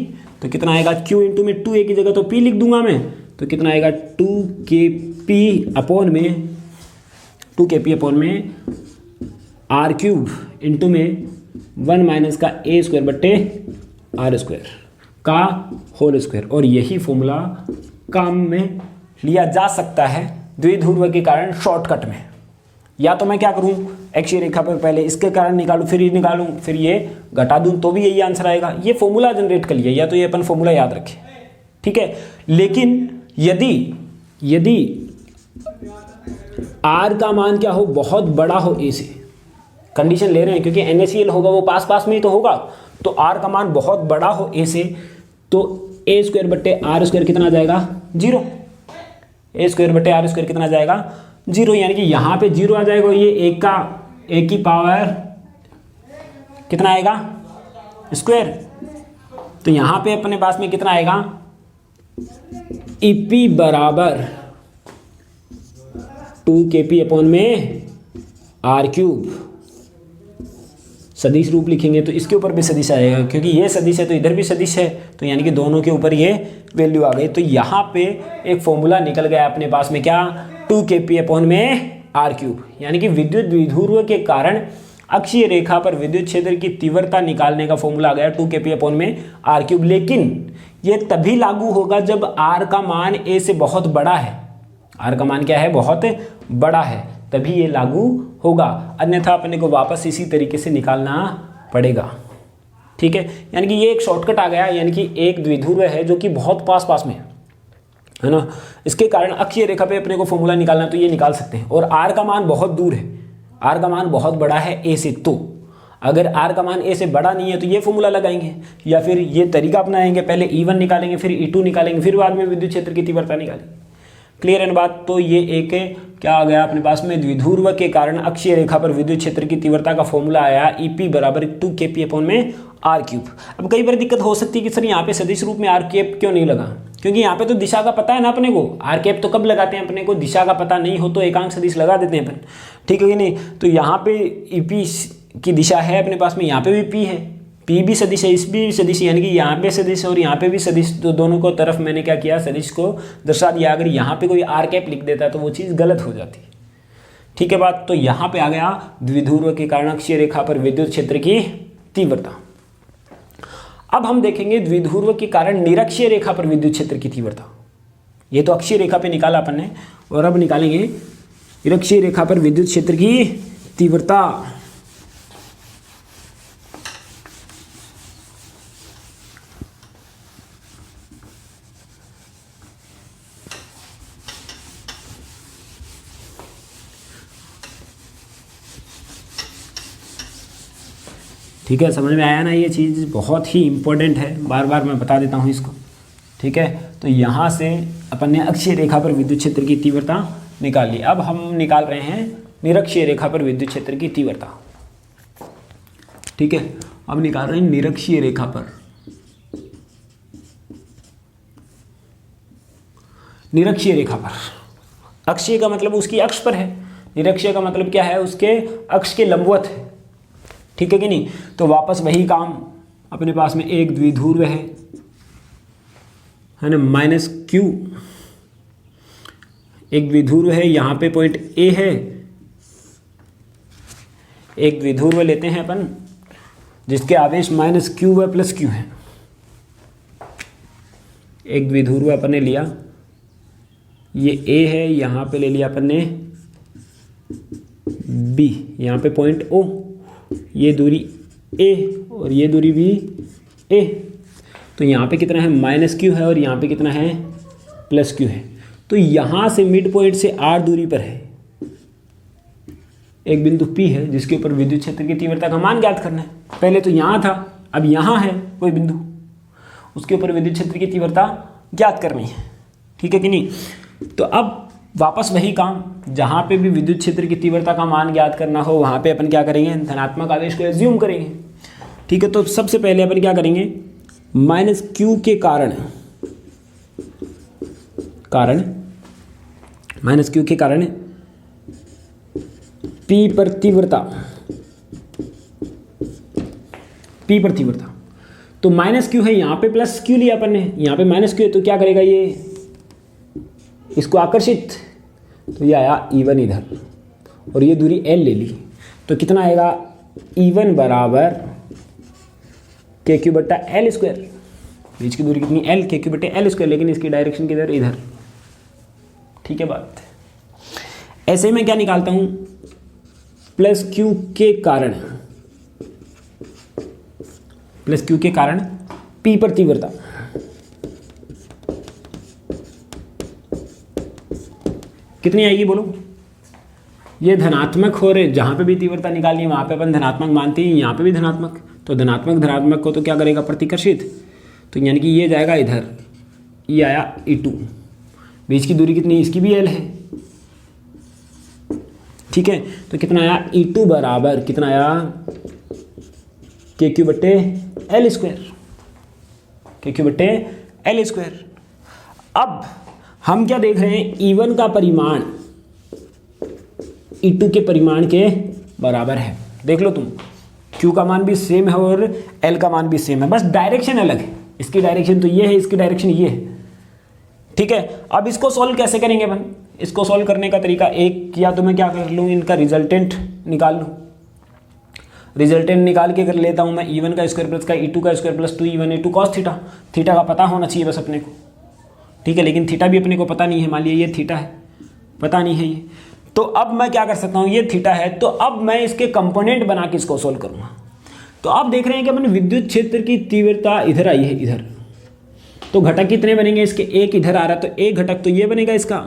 तो कितना आएगा, q इंटू में 2a की जगह तो p लिख दूंगा मैं, तो कितना आएगा 2kp अपॉन में आर क्यूब इंटू में 1 माइनस का ए स्क्वायर बट्टे आर स्क्वायर का होल स्क्वायर। और यही फॉर्मूला काम में लिया जा सकता है द्विध्रुव के कारण शॉर्टकट में। या तो मैं क्या करूं, अक्षीय रेखा पर पहले इसके कारण निकालूं, फिर ये निकालूं, फिर ये घटा दूं, तो भी यही आंसर आएगा। ये फॉर्मूला जनरेट कर लिया, या तो ये अपन फॉर्मूला याद रखें, ठीक है। लेकिन यदि आर का मान क्या हो, बहुत बड़ा हो ए से, कंडीशन ले रहे हैं क्योंकि NaCl होगा वो पास पास में ही तो होगा, तो आर का मान बहुत बड़ा हो ए से, तो ए स्क्वायर बट्टे आर स्क्वायर कितना आ जाएगा, 0। ए स्क्वायर बट्टे आर स्क्वायर कितना आ जाएगा, 0, यानी कि यहाँ पे 0 आ जाएगा। ये एक की पावर कितना आएगा, स्क्वायर, तो यहाँ पे अपने पास में कितना आएगा, EP बराबर 2kp अपॉन में आर क्यूब। सदिश रूप लिखेंगे तो इसके ऊपर भी सदिश आएगा, क्योंकि ये सदिश है तो इधर भी सदिश है, तो यानी कि दोनों के ऊपर ये वैल्यू आ गई। तो यहाँ पे एक फॉर्मूला निकल गया अपने पास में, क्या, 2kp अपॉन में आर क्यूब, यानी कि विद्युत द्विध्रुव के कारण अक्षीय रेखा पर विद्युत क्षेत्र की तीव्रता निकालने का फॉर्मूला आ गया 2kp अपॉन में आर क्यूब। लेकिन ये तभी लागू होगा जब आर का मान ए से बहुत बड़ा है, आर का मान क्या है, बहुत बड़ा है, तभी ये लागू होगा, अन्यथा अपने को वापस इसी तरीके से निकालना पड़ेगा, ठीक है। यानी कि ये एक शॉर्टकट आ गया, यानी कि एक द्विध्रुव है जो कि बहुत पास पास में है ना, इसके कारण अक्षीय रेखा पे अपने को फॉर्मूला निकालना, तो ये निकाल सकते हैं। और आर का मान बहुत दूर है, आर का मान बहुत बड़ा है ए से, तो अगर आर का मान ए से बड़ा नहीं है तो ये फॉर्मूला लगाएंगे, या फिर ये तरीका अपनाएंगे, पहले E1 निकालेंगे, फिर E2 निकालेंगे, फिर बाद में विद्युत क्षेत्र की तीव्रता निकालेंगे। क्लियर है ना बात। तो ये एक क्या आ गया अपने पास में, द्विध्रुव के कारण अक्षीय रेखा पर विद्युत क्षेत्र की तीव्रता का फॉर्मूला आया EP बराबर 2kp अपॉन में आर क्यूब। अब कई बार दिक्कत हो सकती है कि सर यहाँ पे सदिश रूप में आर कैप क्यों नहीं लगा, क्योंकि यहाँ पे तो दिशा का पता है ना अपने को। आर कैप तो कब लगाते हैं अपने को, दिशा का पता नहीं हो तो एकांक सदिश लगा देते हैं अपन, ठीक है कि नहीं। तो यहाँ पे EP की दिशा है अपने पास में, यहाँ पे भी P है, P भी सदिश है, इस भी सदिश, यानी कि यहाँ पे सदिश और यहाँ पे भी सदिश, तो दोनों को तरफ मैंने क्या किया, सदिश को दर्शा दिया। अगर यहाँ पे कोई आर कैप लिख देता तो वो चीज़ गलत हो जाती, ठीक है बात। तो यहाँ पे आ गया द्विध्रुव के कारण अक्षीय रेखा पर विद्युत क्षेत्र की तीव्रता। अब हम देखेंगे द्विध्रुव के कारण निरक्षीय रेखा पर विद्युत क्षेत्र की तीव्रता। ये तो अक्षीय रेखा पे निकाला अपन ने, और अब निकालेंगे निरक्षीय रेखा पर विद्युत क्षेत्र की तीव्रता। ठीक है, समझ में आया ना, ये चीज़ बहुत ही इंपॉर्टेंट है, बार बार मैं बता देता हूँ इसको, ठीक है। तो यहाँ से अपन ने अक्षीय रेखा पर विद्युत क्षेत्र की तीव्रता निकाल ली। अब हम निकाल रहे हैं निरक्षीय रेखा पर विद्युत क्षेत्र की तीव्रता, ठीक है। अब निकाल रहे हैं निरक्षीय रेखा पर, निरक्षीय रेखा पर, अक्षीय का मतलब उसकी अक्ष पर है, निरक्षीय का मतलब क्या है, उसके अक्ष के लंबवत है, ठीक है कि नहीं। तो वापस वही काम, अपने पास में एक द्विध्रुव है ना, -q, एक द्विध्रुव है, यहाँ पे पॉइंट A है, एक द्विध्रुव लेते हैं अपन जिसके आवेश -q व +q है। एक द्विध्रुव अपन ने लिया, ये A है, यहाँ पे ले लिया अपन ने B, यहाँ पे पॉइंट O, ये दूरी A और ये दूरी भी A। तो यहाँ पे कितना है, -q है, और यहाँ पे कितना है, +q है। तो यहाँ से मिड पॉइंट से r दूरी पर है एक बिंदु P है, जिसके ऊपर विद्युत क्षेत्र की तीव्रता का मान ज्ञात करना है। पहले तो यहाँ था, अब यहाँ है कोई बिंदु, उसके ऊपर विद्युत क्षेत्र की तीव्रता ज्ञात करनी है, ठीक है कि नहीं। तो अब वापस वही काम, जहाँ पे भी विद्युत क्षेत्र की तीव्रता का मान ज्ञात करना हो वहाँ पे अपन क्या करेंगे, धनात्मक आवेश को एज्यूम करेंगे। ठीक है, तो सबसे पहले अपन क्या करेंगे, माइनस क्यू के कारण माइनस क्यू के कारण पी पर तीव्रता, तो माइनस क्यू है यहाँ पे, प्लस क्यू लिया अपन ने, यहाँ पे माइनस क्यू है, तो क्या करेगा ये, इसको आकर्षित, तो ये आया E1 इधर, और ये दूरी L ले ली, तो कितना आएगा, E1 बराबर KQ बट्टा L स्क्वायर, बीच की दूरी कितनी L, KQ बट्टे L स्क्वायर, लेकिन इसकी डायरेक्शन किधर, इधर। ठीक है बात। ऐसे में क्या निकालता हूँ, प्लस क्यू के कारण P पर तीव्रता, कितनी आएगी बोलो, ये धनात्मक हो रहे, जहाँ पे भी तीव्रता निकालनी है वहाँ पे अपन धनात्मक मानते हैं, यहाँ पे भी धनात्मक, तो धनात्मक को तो क्या करेगा, प्रतिकर्षित, तो यानी कि ये जाएगा इधर, ये आया E2, बीच की दूरी कितनी, इसकी भी L है। ठीक है, तो कितना आया, E2 बराबर कितना आया, KQ बट्टे L स्क्वायर, KQ बट्टे L स्क्वायर। अब हम क्या देख रहे हैं, E1 का परिमाण E2 के परिमाण के बराबर है, देख लो तुम, Q का मान भी सेम है और L का मान भी सेम है, बस डायरेक्शन अलग है, इसकी डायरेक्शन तो ये है, इसकी डायरेक्शन ये है। ठीक है, अब इसको सॉल्व कैसे करेंगे अपन, इसको सॉल्व करने का तरीका एक, या तो मैं क्या कर लूँ, इनका रिजल्टेंट निकाल लूँ, रिजल्टेंट निकाल के कर लेता हूँ मैं, E1 का स्क्वायर प्लस का E2 का square plus 2E1 E2 cos theta, theta का पता होना चाहिए बस अपने को। ठीक है, लेकिन थीटा भी अपने को पता नहीं है, मान लिया ये थीटा है, पता नहीं है ये, तो अब मैं क्या कर सकता हूँ, ये थीटा है, तो अब मैं इसके कंपोनेंट बना के इसको सॉल्व करूँगा। तो आप देख रहे हैं कि अपन विद्युत क्षेत्र की तीव्रता इधर आई है, इधर, तो घटक कितने बनेंगे इसके, एक इधर आ रहा है, तो एक घटक तो ये बनेगा, इसका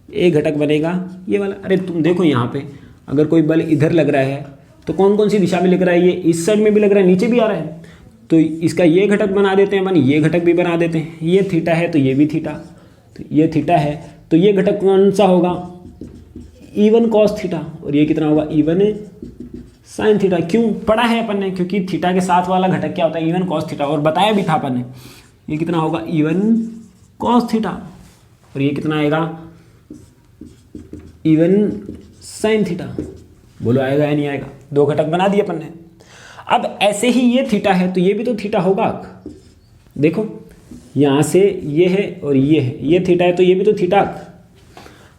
एक घटक बनेगा ये वाला। अरे तुम देखो यहाँ पे अगर कोई बल इधर लग रहा है तो कौन कौन सी दिशा में लग रहा है, ये इस साइड में भी लग रहा है, नीचे भी आ रहा है, तो इसका ये घटक बना देते हैं अपन, ये घटक भी बना देते हैं, ये थीटा है तो ये भी थीटा, तो ये थीटा है तो ये घटक कौन सा होगा, E1 कॉस थीटा, और ये कितना होगा, E1 साइन थीटा। क्यों पढ़ा है अपन ने, क्योंकि थीटा के साथ वाला घटक क्या होता है, E1 कॉस थीटा, और बताया भी था अपन ने, ये कितना होगा, E1 कॉस थीटा, और ये कितना आएगा, E1 साइन थीटा। बोलो आएगा या नहीं आएगा, दो घटक बना दिए अपन ने। अब ऐसे ही ये थीटा है तो ये भी तो थीटा होगा, देखो यहाँ से ये है और ये है, ये थीटा है तो ये भी तो थीटा,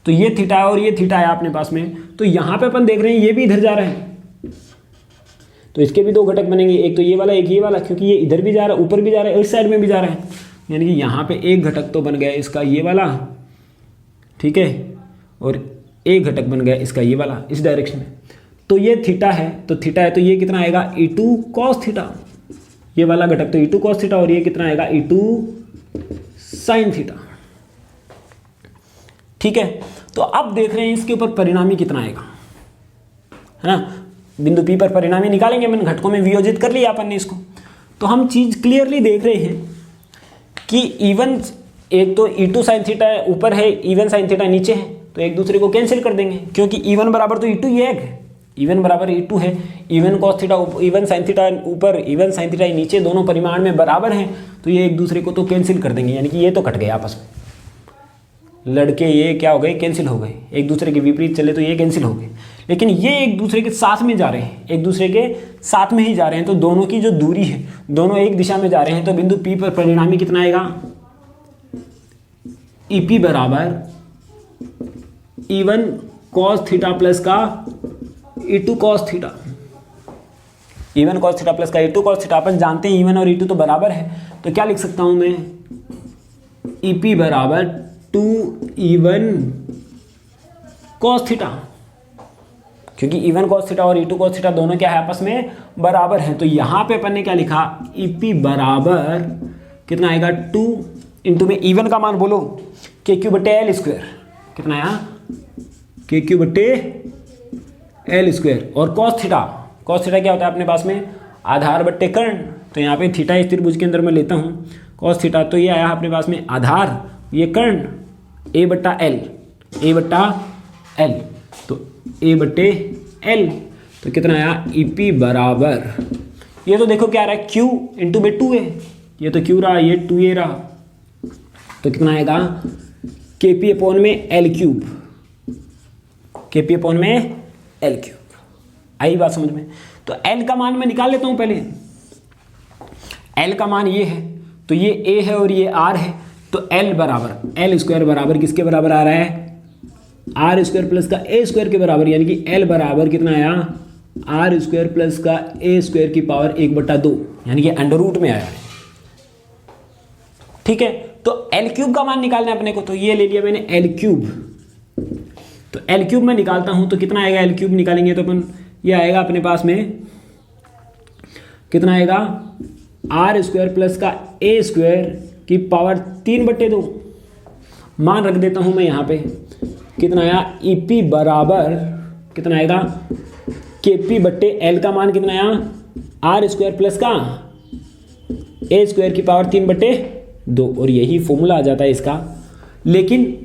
तो ये थीटा है और ये थीटा है अपने पास में, तो यहाँ पे अपन देख रहे हैं ये भी इधर जा रहे हैं, तो इसके भी दो घटक बनेंगे, एक तो ये वाला एक ये वाला, क्योंकि ये इधर भी जा रहा है, ऊपर भी जा रहा है, इस साइड में भी जा रहा है, यानी कि यहाँ पे एक घटक तो बन गया इसका ये वाला, ठीक है, और एक घटक बन गया इसका ये वाला इस डायरेक्शन में। तो ये थीटा है, तो थीटा है तो ये कितना आएगा, E2 कॉस थीटा, ये वाला घटक तो E2 कॉस थीटा, और ये कितना आएगा, E2 साइन थीटा। ठीक है, तो अब देख रहे हैं इसके ऊपर परिणामी कितना आएगा, है ना, बिंदु P पर परिणामी निकालेंगे, मैंने घटकों में वियोजित कर लिया अपन ने इसको। तो हम चीज क्लियरली देख रहे हैं कि E1 एक तो E2 साइन थीटा ऊपर है, E1 साइन थीटा नीचे है, तो एक दूसरे को कैंसिल कर देंगे, क्योंकि E1 बराबर तो E2 ये है, E1 बराबर E2 है, E1 cos theta E1 sine theta ऊपर, E1 साइन थीटा नीचे, दोनों परिमाण में बराबर हैं, तो ये एक दूसरे को तो कैंसिल कर देंगे, यानी कि ये तो कट गए आपस में, लड़के ये क्या हो गए, कैंसिल हो गए, एक दूसरे के विपरीत चले तो ये कैंसिल हो गए, लेकिन ये एक दूसरे के साथ में जा रहे हैं, एक दूसरे के साथ में ही जा रहे हैं, तो दोनों की जो दूरी है, दोनों एक दिशा में जा रहे हैं, तो बिंदु P पर परिणामी कितना आएगा, EP बराबर E1 कॉस थीटा प्लस का E2 cos theta, E1 cos theta plus का E2 कॉस थीटा, अपन जानते हैं E1 और E2 तो बराबर है, तो क्या लिख सकता हूं मैं, EP बराबर 2E1 कॉस थीटा, क्योंकि E1 कॉस थीटा और E2 कॉस थीटा दोनों क्या है, आपस में बराबर हैं, तो यहां पे अपन ने क्या लिखा, EP बराबर कितना आएगा, 2 इंटू में E1 का मान बोलो, KQ बटे L स्क्वायर, कितना आया, KQ बटे L स्क्वायर, और कॉस थीटा क्या होता है अपने पास में, आधार बट्टे कर्ण, तो यहाँ पे थीटा इस त्रिभुज के अंदर मैं लेता हूँ, कॉस थीटा तो ये आया अपने पास में आधार, ये कर्ण, ए बट्टा एल, ए बट्टा एल, तो ए बट्टे एल, तो कितना आया ई पी बराबर, ये तो देखो क्या आ रहा है क्यू इंटू में 2 है, ये तो क्यू रहा, ये 2 ए रहा, तो कितना आएगा के पी अपॉन में एल क्यूब, के पी अपॉन में एल क्यूब। आई बात समझ में? तो एल का मान मैं निकाल लेता हूं पहले, एल का मान ये है, तो ये ए है और ये आर है, तो एल बराबर एल स्क्वायर बराबर किसके बराबर आ रहा है, आर स्क्वायर प्लस का ए स्क्वायर के बराबर, यानी कि एल बराबर कितना आया, आर स्क्वायर प्लस का ए स्क्वायर की पावर 1/2, यानी कि अंडर रूट में आया है। ठीक है, तो एल क्यूब का मान निकालना है अपने को, तो ये ले लिया मैंने एल क्यूब, तो एल क्यूब में निकालता हूं तो कितना आएगा, एल क्यूब निकालेंगे तो अपन ये आएगा अपने पास में कितना आएगा, आर स्क्वायर प्लस का ए स्क्वायर की पावर 3/2, मान रख देता हूं मैं यहाँ पे, कितना आया ई पी बराबर कितना आएगा, के पी बट्टे एल का मान कितना आया, आर स्क्वायर प्लस का ए स्क्वायर की पावर 3/2, और यही फॉर्मूला आ जाता है इसका। लेकिन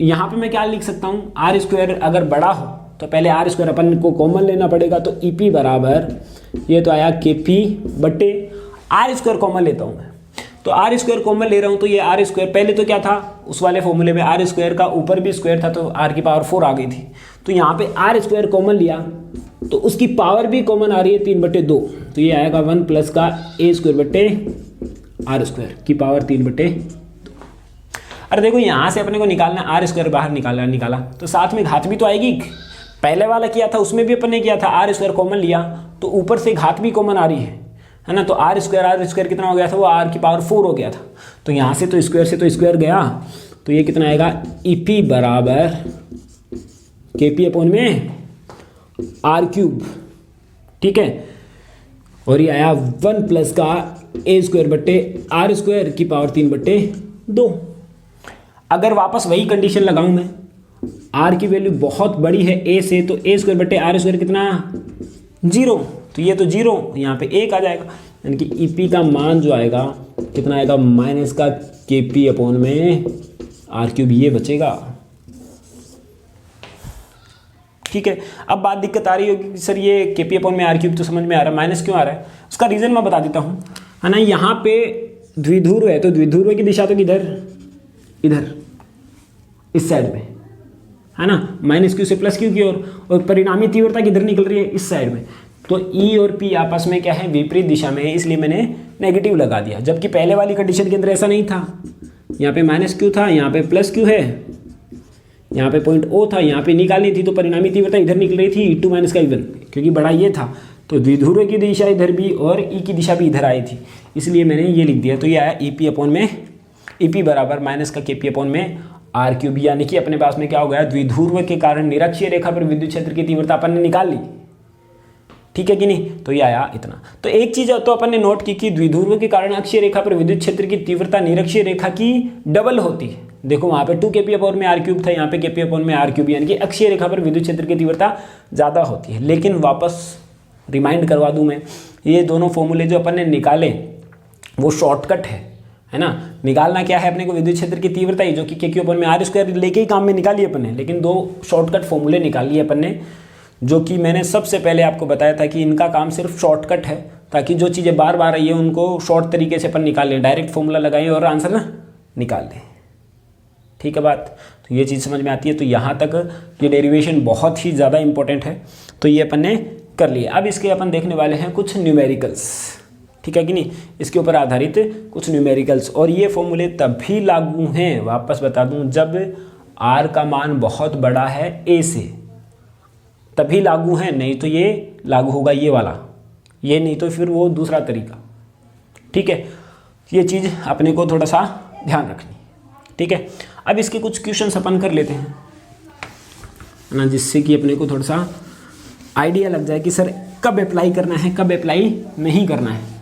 यहाँ पे मैं क्या लिख सकता हूँ, आर स्क्वायर अगर बड़ा हो तो पहले आर स्क्वायर अपन को कॉमन लेना पड़ेगा, तो ई पी बराबर ये तो आया के पी बट्टे आर स्क्वायर कॉमन लेता हूँ मैं, तो आर स्क्वायर कॉमन ले रहा हूँ, तो ये आर स्क्वायर पहले तो क्या था उस वाले फॉर्मूले में आर स्क्वायर का ऊपर भी स्क्वायर था, तो आर की पावर 4 आ गई थी, तो यहाँ पे आर स्क्वायर कॉमन लिया तो उसकी पावर भी कॉमन आ रही है 3/2, तो ये आएगा 1 प्लस का ए स्क्वायर बट्टे आर स्क्वायर की पावर 3/2। अरे देखो यहाँ से अपने को निकालना, आर स्क्वायर बाहर निकाला तो साथ में घात भी तो आएगी, पहले वाला किया था उसमें भी अपन ने किया था, आर स्क्वायर कॉमन लिया तो ऊपर से घात भी कॉमन आ रही है ना, तो आर स्क्वायर कितना हो गया था, वो आर की पावर 4 हो गया था, तो यहाँ से तो स्क्वायर गया, तो ये कितना आएगा ई पी बराबर के पी अपॉन में आर क्यूब। ठीक है, और ये आया 1 प्लस का ए स्क्वायर बट्टे आर स्क्वायर की पावर 3/2। अगर वापस वही कंडीशन लगाऊं मैं, आर की वैल्यू बहुत बड़ी है ए से, तो ए स्क्वायर बट्टे आर स्क्वायर कितना 0, तो ये तो 0 यहाँ पे 1 आ जाएगा, यानी कि ई पी का मान जो आएगा कितना आएगा, माइनस का के पी अपॉन में आर क्यूब, ये बचेगा। ठीक है, अब बात दिक्कत आ रही होगी कि सर ये के पी अपॉन में आर क्यूब तो समझ में आ रहा है, माइनस क्यों आ रहा है, उसका रीज़न मैं बता देता हूँ, है ना। यहाँ पे द्विध्रुव है, तो द्विध्रुव की दिशा तो किधर, इधर इस साइड में, है ना, माइनस क्यू से प्लस क्यू की ओर, और परिणामी तीव्रता किधर निकल रही है, इस साइड में, तो ई और पी आपस में क्या है, विपरीत दिशा में है, इसलिए मैंने नेगेटिव लगा दिया, जबकि पहले वाली कंडीशन के अंदर ऐसा नहीं था, यहाँ पे माइनस क्यू था, यहाँ पे प्लस क्यू है, यहाँ पे पॉइंट ओ था, यहाँ पे निकालनी थी, तो परिणामी तीव्रता इधर निकल रही थी, E2 माइनस का E1, क्योंकि बड़ा ये था, तो द्विध्रुव की दिशा इधर भी और ई की दिशा भी इधर आई थी, इसलिए मैंने ये लिख दिया, तो ये आया ई पी अपॉन में, ई पी बराबर माइनस का के पी अपॉन में आर क्यूब, यानी कि अपने पास में क्या हो गया, द्विध्रुव के कारण निरक्षीय रेखा पर विद्युत क्षेत्र की तीव्रता अपन ने निकाल ली। ठीक है कि नहीं, तो ये आया इतना। तो एक चीज तो अपन ने नोट की कि द्विध्रुव के कारण अक्षीय रेखा पर विद्युत क्षेत्र की तीव्रता निरक्षीय रेखा की डबल होती है। देखो वहां पे 2 के पी अपॉन में आर क्यूब था, यहाँ पे के पी अपॉन में आर क्यूब, यानी कि अक्षीय रेखा पर विद्युत क्षेत्र की तीव्रता ज्यादा होती है। लेकिन वापस रिमाइंड करवा दूं मैं, ये दोनों फॉर्मूले जो अपन ने निकाले वो शॉर्टकट है ना। निकालना क्या है अपने को, विद्युत क्षेत्र की तीव्रता ही, जो कि के क्यू अपॉन में आर स्क्वायर लेके ही काम में निकाली अपन ने, लेकिन 2 शॉर्टकट फॉर्मूले निकाल लिए अपन ने, जो कि मैंने सबसे पहले आपको बताया था कि इनका काम सिर्फ शॉर्टकट है, ताकि जो चीज़ें बार बार आई है उनको शॉर्ट तरीके से अपन निकाल लें, डायरेक्ट फॉर्मूला लगाएं और आंसर ना निकाल लें। ठीक है बात, तो ये चीज़ समझ में आती है। तो यहाँ तक ये डेरिवेशन बहुत ही ज़्यादा इंपॉर्टेंट है, तो ये अपन ने कर लिया। अब इसके अपन देखने वाले हैं कुछ न्यूमेरिकल्स, ठीक है कि नहीं, इसके ऊपर आधारित कुछ न्यूमेरिकल्स। और ये फॉर्मूले तभी लागू हैं, वापस बता दूं, जब आर का मान बहुत बड़ा है ए से, तभी लागू है, नहीं तो ये लागू होगा ये वाला, ये नहीं तो फिर वो दूसरा तरीका। ठीक है, ये चीज़ अपने को थोड़ा सा ध्यान रखनी। ठीक है, अब इसके कुछ क्वेश्चंस अपन कर लेते हैं ना, जिससे कि अपने को थोड़ा सा आइडिया लग जाए कि सर कब अप्लाई करना है, कब अप्लाई नहीं करना है।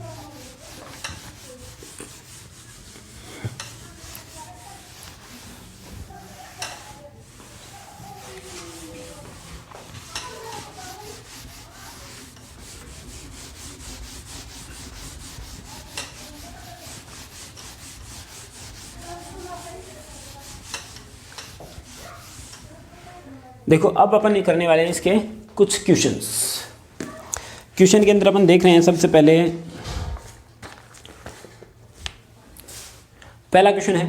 देखो अब अपन करने वाले हैं इसके कुछ क्वेश्चंस। क्वेश्चन के अंदर अपन देख रहे हैं सबसे पहले पहला क्वेश्चन है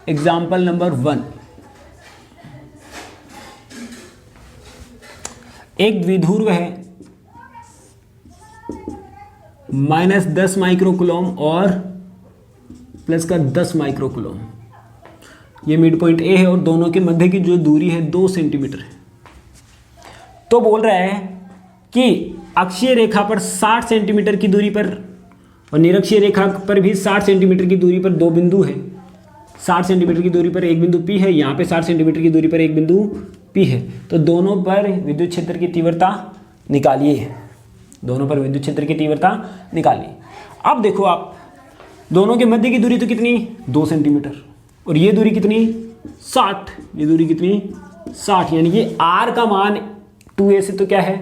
एग्जाम्पल नंबर 1। एक द्विध्रुव है -10 माइक्रोकूलम और प्लस का 10 माइक्रोकूलम। ये मिड पॉइंट ए है और दोनों के मध्य की जो दूरी है 2 सेंटीमीटर है। तो बोल रहा है कि अक्षीय रेखा पर 60 सेंटीमीटर की दूरी पर और निरक्षीय रेखा पर भी 60 सेंटीमीटर की दूरी पर दो बिंदु है। 60 सेंटीमीटर की दूरी पर एक बिंदु P है, यहाँ पे 60 सेंटीमीटर की दूरी पर एक बिंदु P है। तो दोनों पर विद्युत क्षेत्र की तीव्रता निकालिए। दोनों पर विद्युत क्षेत्र की तीव्रता निकालिए। अब देखो आप, दोनों के मध्य की दूरी तो कितनी 2 सेंटीमीटर और ये दूरी कितनी 60। ये दूरी कितनी 60, यानी कि R का मान 2a से तो क्या है,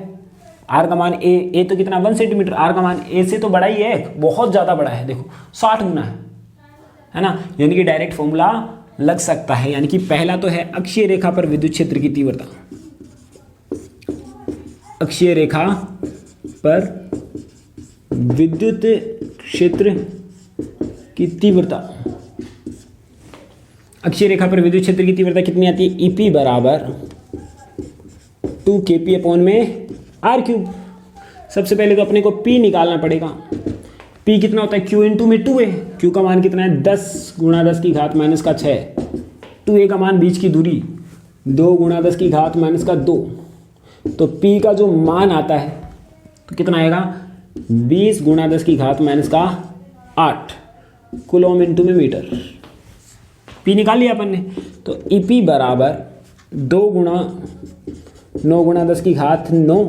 R का मान a तो कितना 1 सेंटीमीटर, R का मान a से तो बड़ा ही है, बहुत ज़्यादा बड़ा है। देखो 60 गुना है ना, यानी कि डायरेक्ट फॉर्मूला लग सकता है। यानी कि पहला तो है अक्षीय रेखा पर विद्युत क्षेत्र की तीव्रता, अक्षीय रेखा पर विद्युत क्षेत्र की तीव्रता, अक्षीय रेखा पर विद्युत क्षेत्र की तीव्रता कितनी आती है, EP बराबर 2 kP अपॉन में R3। सबसे पहले तो अपने को P निकालना पड़ेगा। P कितना होता है, Q इंटू में 2a। Q का मान कितना है 10 गुणा 10 की घात माइनस का 6। 2a का मान बीच की दूरी 2 गुणा 10 की घात माइनस का 2। तो P का जो मान आता है तो कितना आएगा 20 गुणा 10 की घात माइनस का 8 कूलम इंटू में मीटर। P निकाल लिया अपन ने। तो EP बराबर 2 गुणा 9 गुणा 10 की घात 9,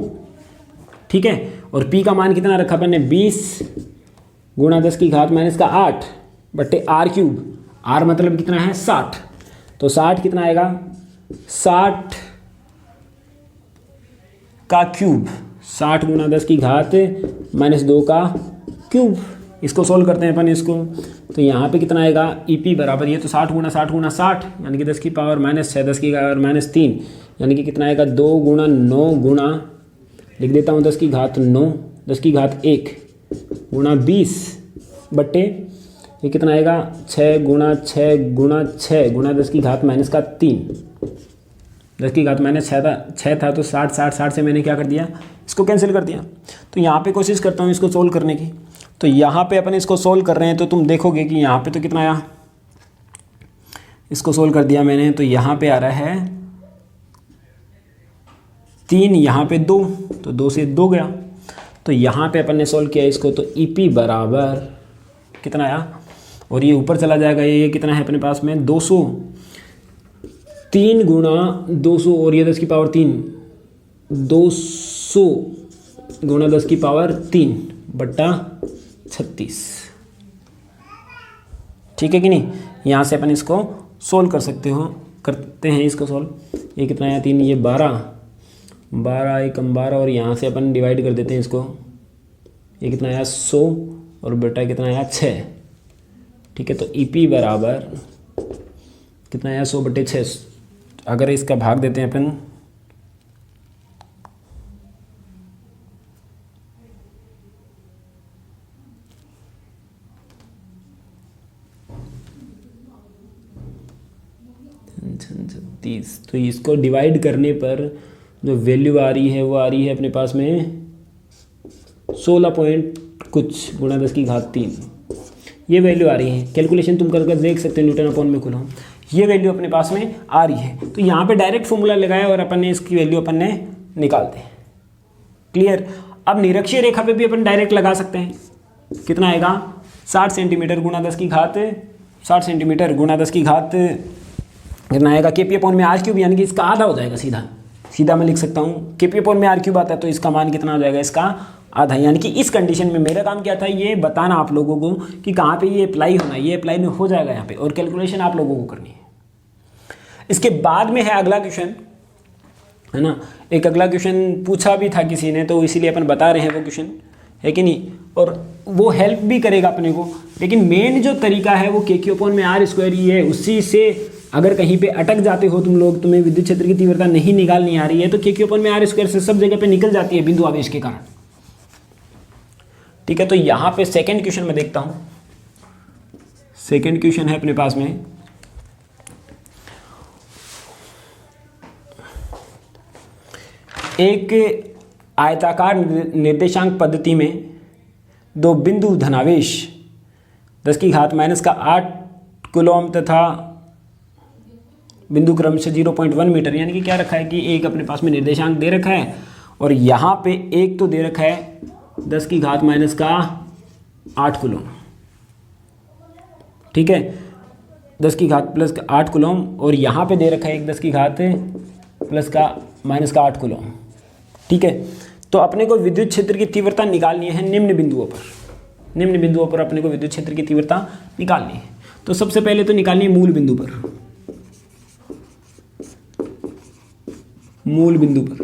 ठीक है। और P का मान कितना रखा अपन ने 20 गुणा 10 की घात माइनस का 8 बट्टे R3। R मतलब कितना है 60। तो 60 कितना आएगा 60 का क्यूब, 60 गुणा 10 की घात माइनस 2 का क्यूब। इसको सोल्व करते हैं अपन इसको। तो यहाँ पे कितना आएगा EP बराबर, ये तो 60 गुणा 60 गुणा 60 यानी कि 10 की पावर माइनस 6, 10 की पावर माइनस 3 यानी कि कितना आएगा 2 गुणा 9 गुणा, लिख देता हूँ 10 की घात 9, 10 की घात 1 गुणा 20 बट्टे ये कितना आएगा 6 गुणा 6 गुणा 6 गुणा 10 की घात माइनस का 3। 10 की घात माइनस 6 था तो 60 60 60 से मैंने क्या कर दिया, इसको कैंसिल कर दिया। तो यहाँ पे कोशिश करता हूँ इसको सोल्व करने की। तो यहाँ पे अपन इसको सोल्व कर रहे हैं तो तुम देखोगे कि यहाँ पे तो कितना आया, इसको सोल्व कर दिया मैंने तो यहाँ पे आ रहा है 3, यहाँ पे 2, तो 2 से 2 गया। तो यहाँ पे अपन ने सोल्व किया इसको तो EP बराबर कितना आया, और ये ऊपर चला जाएगा, ये कितना है अपने पास में 200, 3 गुणा 200 और ये 10 की पावर 3, 200 गुणा 10 की पावर 3 बट्टा 36, ठीक है कि नहीं। यहाँ से अपन इसको सोल्व कर सकते हो, करते हैं इसको सोल्व। ये कितना आया 3, ये 12, 12 एकम 12 और यहाँ से अपन डिवाइड कर देते हैं इसको। ये कितना आया 100 और बेटा कितना आया 6, ठीक है। तो EP बराबर कितना आया 100 बटे 6। अगर इसका भाग देते हैं अपन तो इसको डिवाइड करने पर जो वैल्यू आ रही है वो आ रही है अपने पास में 16 पॉइंट कुछ गुणा 10 की घात 3, ये वैल्यू आ रही है। कैलकुलेशन तुम करके देख सकते हो न्यूटन अपॉन में कूलम, ये वैल्यू अपने पास में आ रही है। तो यहाँ पे डायरेक्ट फॉर्मूला लगाया और अपन ने इसकी वैल्यू अपन ने निकालते हैं। क्लियर। अब निरक्षीय रेखा पे भी अपन डायरेक्ट लगा सकते हैं। कितना आएगा 60 सेंटीमीटर गुणा 10 की घात 60 सेंटीमीटर गुणा 10 की घात कितना आएगा KP अपॉन में R3, यानी कि इसका आधा हो जाएगा। सीधा मैं लिख सकता हूँ KP अपॉन में R3 आता है तो इसका मान कितना हो जाएगा, इसका आधा। यानी कि इस कंडीशन में मेरा काम क्या था, ये बताना आप लोगों को कि कहाँ पे ये अप्लाई होना है। ये अप्लाई में हो जाएगा यहाँ पे, और कैलकुलेशन आप लोगों को करनी है। इसके बाद में है अगला क्वेश्चन, है ना। एक अगला क्वेश्चन पूछा भी था किसी ने, तो इसीलिए अपन बता रहे हैं वो क्वेश्चन, है कि नहीं। और वो हेल्प भी करेगा अपने को, लेकिन मेन जो तरीका है वो KQ अपॉन में R² ही है। उसी से अगर कहीं पे अटक जाते हो तुम लोग, तुम्हें विद्युत क्षेत्र की तीव्रता नहीं निकालनी आ रही है, तो k/r² से सब जगह पे निकल जाती है बिंदु आवेश के कारण। ठीक है, तो यहाँ पे सेकेंड क्वेश्चन में देखता हूँ। सेकेंड क्वेश्चन है अपने पास में, एक आयताकार निर्देशांक पद्धति में दो बिंदु धनावेश 10⁻⁻8 कूलम तथा बिंदु क्रमशः 0.1 मीटर, यानी कि क्या रखा है कि एक अपने पास में निर्देशांक दे रखा है और यहाँ पे एक तो दे रखा है 10⁻⁸ कूलम। ठीक है, 10⁻+8 कूलम, और यहाँ पे दे रखा है एक 10⁻+8 कूलम। ठीक है, तो अपने को विद्युत क्षेत्र की तीव्रता निकालनी है निम्न बिंदुओं पर। निम्न बिंदुओं पर अपने को विद्युत क्षेत्र की तीव्रता निकालनी है। तो सबसे पहले तो निकालनी है मूल बिंदु पर। मूल बिंदु पर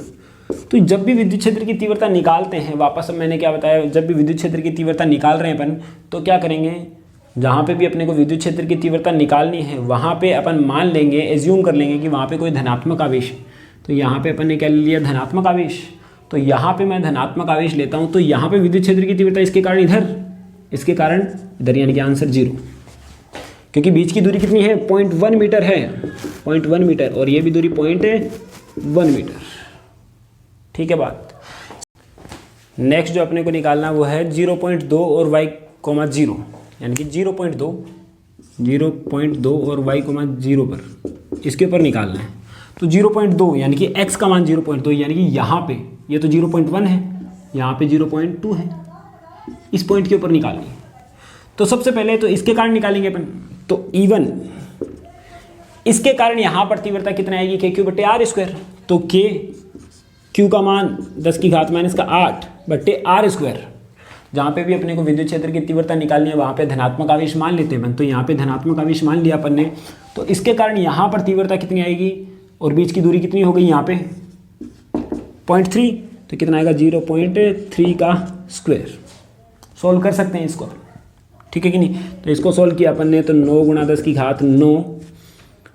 तो जब भी विद्युत क्षेत्र की तीव्रता निकालते हैं, वापस मैंने क्या बताया, जब भी विद्युत क्षेत्र की तीव्रता निकाल रहे हैं अपन, तो क्या करेंगे, जहाँ पे भी अपने को विद्युत क्षेत्र की तीव्रता निकालनी है वहाँ पे अपन मान लेंगे, एज्यूम कर लेंगे कि वहाँ पे कोई धनात्मक आवेश है। तो यहाँ पे अपन ने क्या ले लिया, धनात्मक आवेश। तो यहाँ पे मैं धनात्मक आवेश लेता हूँ, तो यहाँ पे विद्युत क्षेत्र की तीव्रता इसके कारण इधर, इसके कारण इधर, यानी कि आंसर 0, क्योंकि बीच की दूरी कितनी है, 0.1 मीटर है, 0.1 मीटर, और ये भी दूरी 0.1 मीटर। ठीक है बात। नेक्स्ट जो अपने को निकालना वो है 0.2 और y,0, यानी कि 0.2 और y,0 पर, इसके ऊपर निकालना है। तो 0.2 यानी कि x का मान 0.2, यानी कि यहाँ पे ये तो 0.1 है, यहाँ पे 0.2 है, इस पॉइंट के ऊपर निकालनी है। तो सबसे पहले तो इसके कारण निकालेंगे अपन। तो E1, इसके कारण यहाँ पर तीव्रता कितना आएगी, k/r²। तो q का मान 10⁻⁸ बट्टे r²। जहाँ पे भी अपने को विद्युत क्षेत्र की तीव्रता निकालनी है वहाँ पे धनात्मक आवेश मान लेते हैं अपन। तो यहाँ पे धनात्मक आवेश मान लिया अपन ने, तो इसके कारण यहाँ पर तीव्रता कितनी आएगी, और बीच की दूरी कितनी हो गई यहाँ पे 0.3, तो कितना आएगा 0.3 का स्क्वायर। सॉल्व कर सकते हैं इसको, ठीक है कि नहीं। तो इसको सॉल्व किया अपन ने, तो 9 × 10⁻9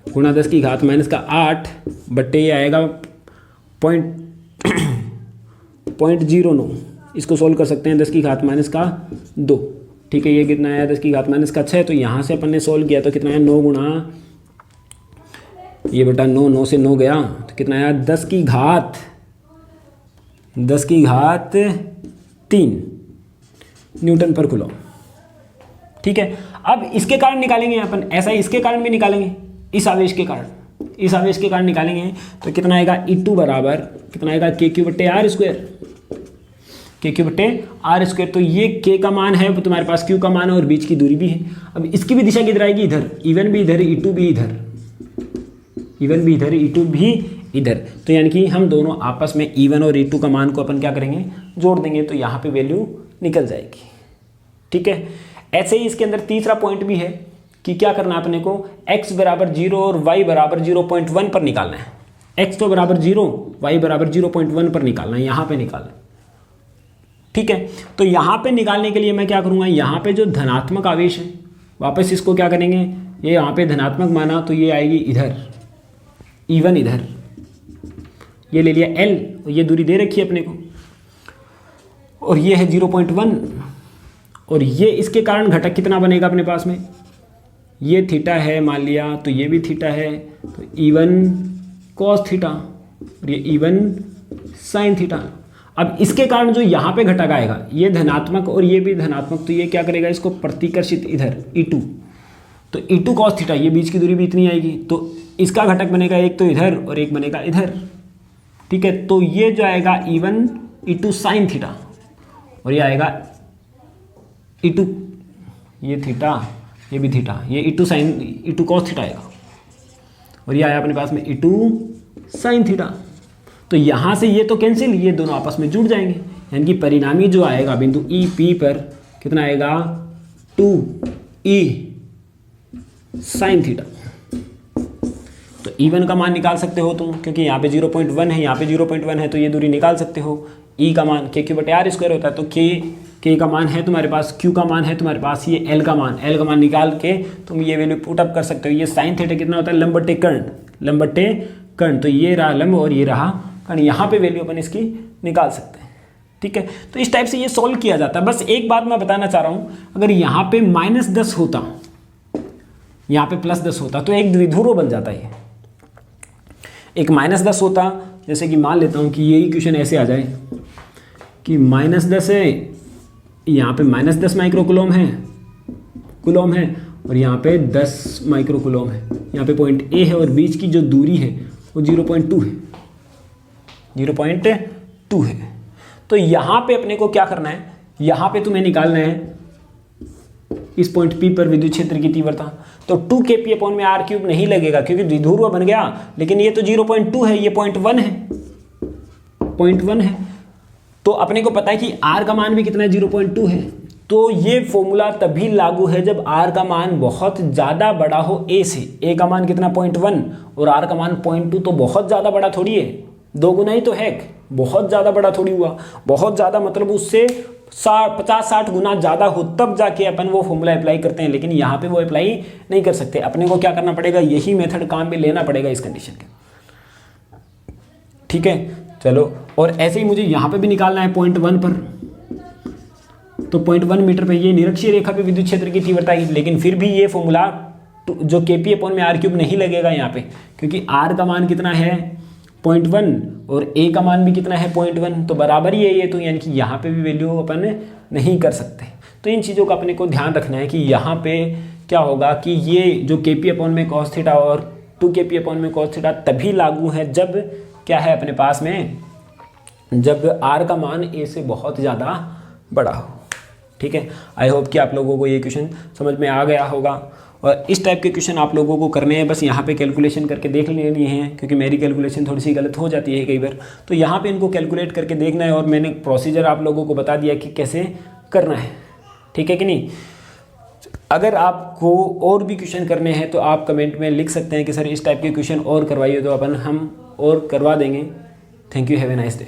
× 10⁻8 बट्टे ये आएगा 0.09। इसको सॉल्व कर सकते हैं 10⁻2। ठीक है, ये कितना आया 10⁻6। तो यहाँ से अपन ने सॉल्व किया तो कितना आया 9 × ये बेटा 9 से 9 गया, तो कितना आया 10⁻3 न्यूटन पर कूलम। ठीक है, अब इसके कारण निकालेंगे अपन, ऐसा ही इसके कारण भी निकालेंगे, इस आवेश के कारण, इस आवेश के कारण निकालेंगे। तो कितना आएगा E2 बराबर कितना आएगा k/r², k/r²। तो ये k का मान है तुम्हारे पास, q का मान है, और बीच की दूरी भी है। अब इसकी भी दिशा किधर आएगी, इधर, E1 भी इधर, E2 भी इधर, E1 भी इधर, E2 भी इधर। तो यानी कि हम दोनों आपस में E1 और E2 का मान को अपन क्या करेंगे, जोड़ देंगे, तो यहाँ पे वैल्यू निकल जाएगी। ठीक है, ऐसे ही इसके अंदर तीसरा पॉइंट भी है कि क्या करना है अपने को, x बराबर 0 और y बराबर 0.1 पर निकालना है। x तो बराबर 0, y बराबर 0.1 पर निकालना है, यहाँ पे निकालना है। ठीक है, तो यहाँ पे निकालने के लिए मैं क्या करूँगा, यहाँ पे जो धनात्मक आवेश है वापस इसको क्या करेंगे, ये यहाँ पे धनात्मक माना तो ये आएगी इधर, E1 इधर, ये ले लिया L, और ये दूरी दे रखी है अपने को, और ये है 0.1, और ये इसके कारण घटक कितना बनेगा अपने पास में, ये थीटा है मान लिया, तो ये भी थीटा है, तो E1 cos थीटा और ये E1 sin थीटा। अब इसके कारण जो यहाँ पे घटक आएगा ये धनात्मक और ये भी धनात्मक, तो ये क्या करेगा, इसको प्रतिकर्षित इधर E2, तो E2 cos थीटा, ये बीच की दूरी भी इतनी आएगी, तो इसका घटक बनेगा एक तो इधर और एक बनेगा इधर। ठीक है, तो ये जो आएगा E1 E2 sin थीटा, और ये आएगा E2, ये थीटा, ये भी थीटा, ये E2 cos थीटा आएगा, और ये आया अपने पास में E2 sin थीटा। तो यहाँ से ये तो कैंसिल, ये दोनों आपस में जुड़ जाएंगे, यानी कि परिणामी जो आएगा बिंदु EP पर कितना आएगा 2E sin थीटा। तो E1 का मान निकाल सकते हो तुम, क्योंकि यहाँ पे 0.1 है, यहाँ पे 0.1 है, तो ये दूरी निकाल सकते हो। E का मान k/r² होता है, तो k के का मान है तुम्हारे पास, क्यू का मान है तुम्हारे पास, ये एल का मान निकाल के तुम ये वैल्यू पुट अप कर सकते हो। ये साइन थीटा कितना होता है, लंब बटे कर्ण, तो ये रहा लंब और ये रहा कर्ण, यहाँ पे वैल्यू अपन इसकी निकाल सकते हैं। ठीक है, तो इस टाइप से ये सॉल्व किया जाता है। बस एक बात मैं बताना चाह रहा हूँ, अगर यहाँ पे -10 होता, यहाँ पे +10 होता तो एक द्विध्रुव बन जाता है। एक -10 होता, जैसे कि मान लेता हूँ कि ये इक्वेशन ऐसे आ जाए कि -10 है, यहाँ पे -10 माइक्रोकूलम है और यहाँ पे 10 माइक्रोकूलम है। यहाँ पे पॉइंट ए है और बीच की जो दूरी है वो 0.2 है। तो यहाँ पे अपने को क्या करना है, यहाँ पे तुम्हें निकालना है इस पॉइंट P पर विद्युत क्षेत्र की तीव्रता। तो 2 kp/r³ नहीं लगेगा क्योंकि द्विध्रुव बन गया, लेकिन ये तो 0.2 है, ये 0.1 है। तो अपने को पता है कि r का मान भी कितना है, 0.2 है। तो ये फॉर्मूला तभी लागू है जब r का मान बहुत ज़्यादा बड़ा हो a से। a का मान कितना 0.1 और r का मान 0.2, तो बहुत ज़्यादा बड़ा थोड़ी है, 2 गुना ही तो है, बहुत ज़्यादा बड़ा थोड़ी हुआ। बहुत ज़्यादा मतलब उससे 50-60 गुना ज़्यादा हो तब जाके अपन वो फॉर्मूला अप्लाई करते हैं, लेकिन यहाँ पे वो अप्लाई नहीं कर सकते। अपने को क्या करना पड़ेगा, यही मेथड काम में लेना पड़ेगा इस कंडीशन के। ठीक है, चलो, और ऐसे ही मुझे यहाँ पे भी निकालना है 0.1 पर। तो 0.1 मीटर पे ये निरक्षीय रेखा पे विद्युत क्षेत्र की तीव्रता है, लेकिन फिर भी ये फॉर्मूला जो kp/r³ नहीं लगेगा यहाँ पे, क्योंकि r का मान कितना है 0.1 और a का मान भी कितना है 0.1, तो बराबर ही है ये। तो यानी कि यहाँ पे भी वैल्यू अपन नहीं कर सकते। तो इन चीज़ों का अपने को ध्यान रखना है कि यहाँ पे क्या होगा कि ये जो kp/cos थीटा और 2 kp/cos थीटा तभी लागू है जब क्या है अपने पास में, जब r का मान a से बहुत ज़्यादा बड़ा हो। ठीक है, आई होप कि आप लोगों को ये क्वेश्चन समझ में आ गया होगा। और इस टाइप के क्वेश्चन आप लोगों को करने हैं, बस यहाँ पे कैलकुलेशन करके देख लेनी है, क्योंकि मेरी कैलकुलेशन थोड़ी सी गलत हो जाती है कई बार। तो यहाँ पे इनको कैलकुलेट करके देखना है और मैंने प्रोसीजर आप लोगों को बता दिया कि कैसे करना है। ठीक है कि नहीं। अगर आपको और भी क्वेश्चन करने हैं तो आप कमेंट में लिख सकते हैं कि सर इस टाइप के क्वेश्चन और करवाइए, तो हम और करवा देंगे। Thank you, have a nice day.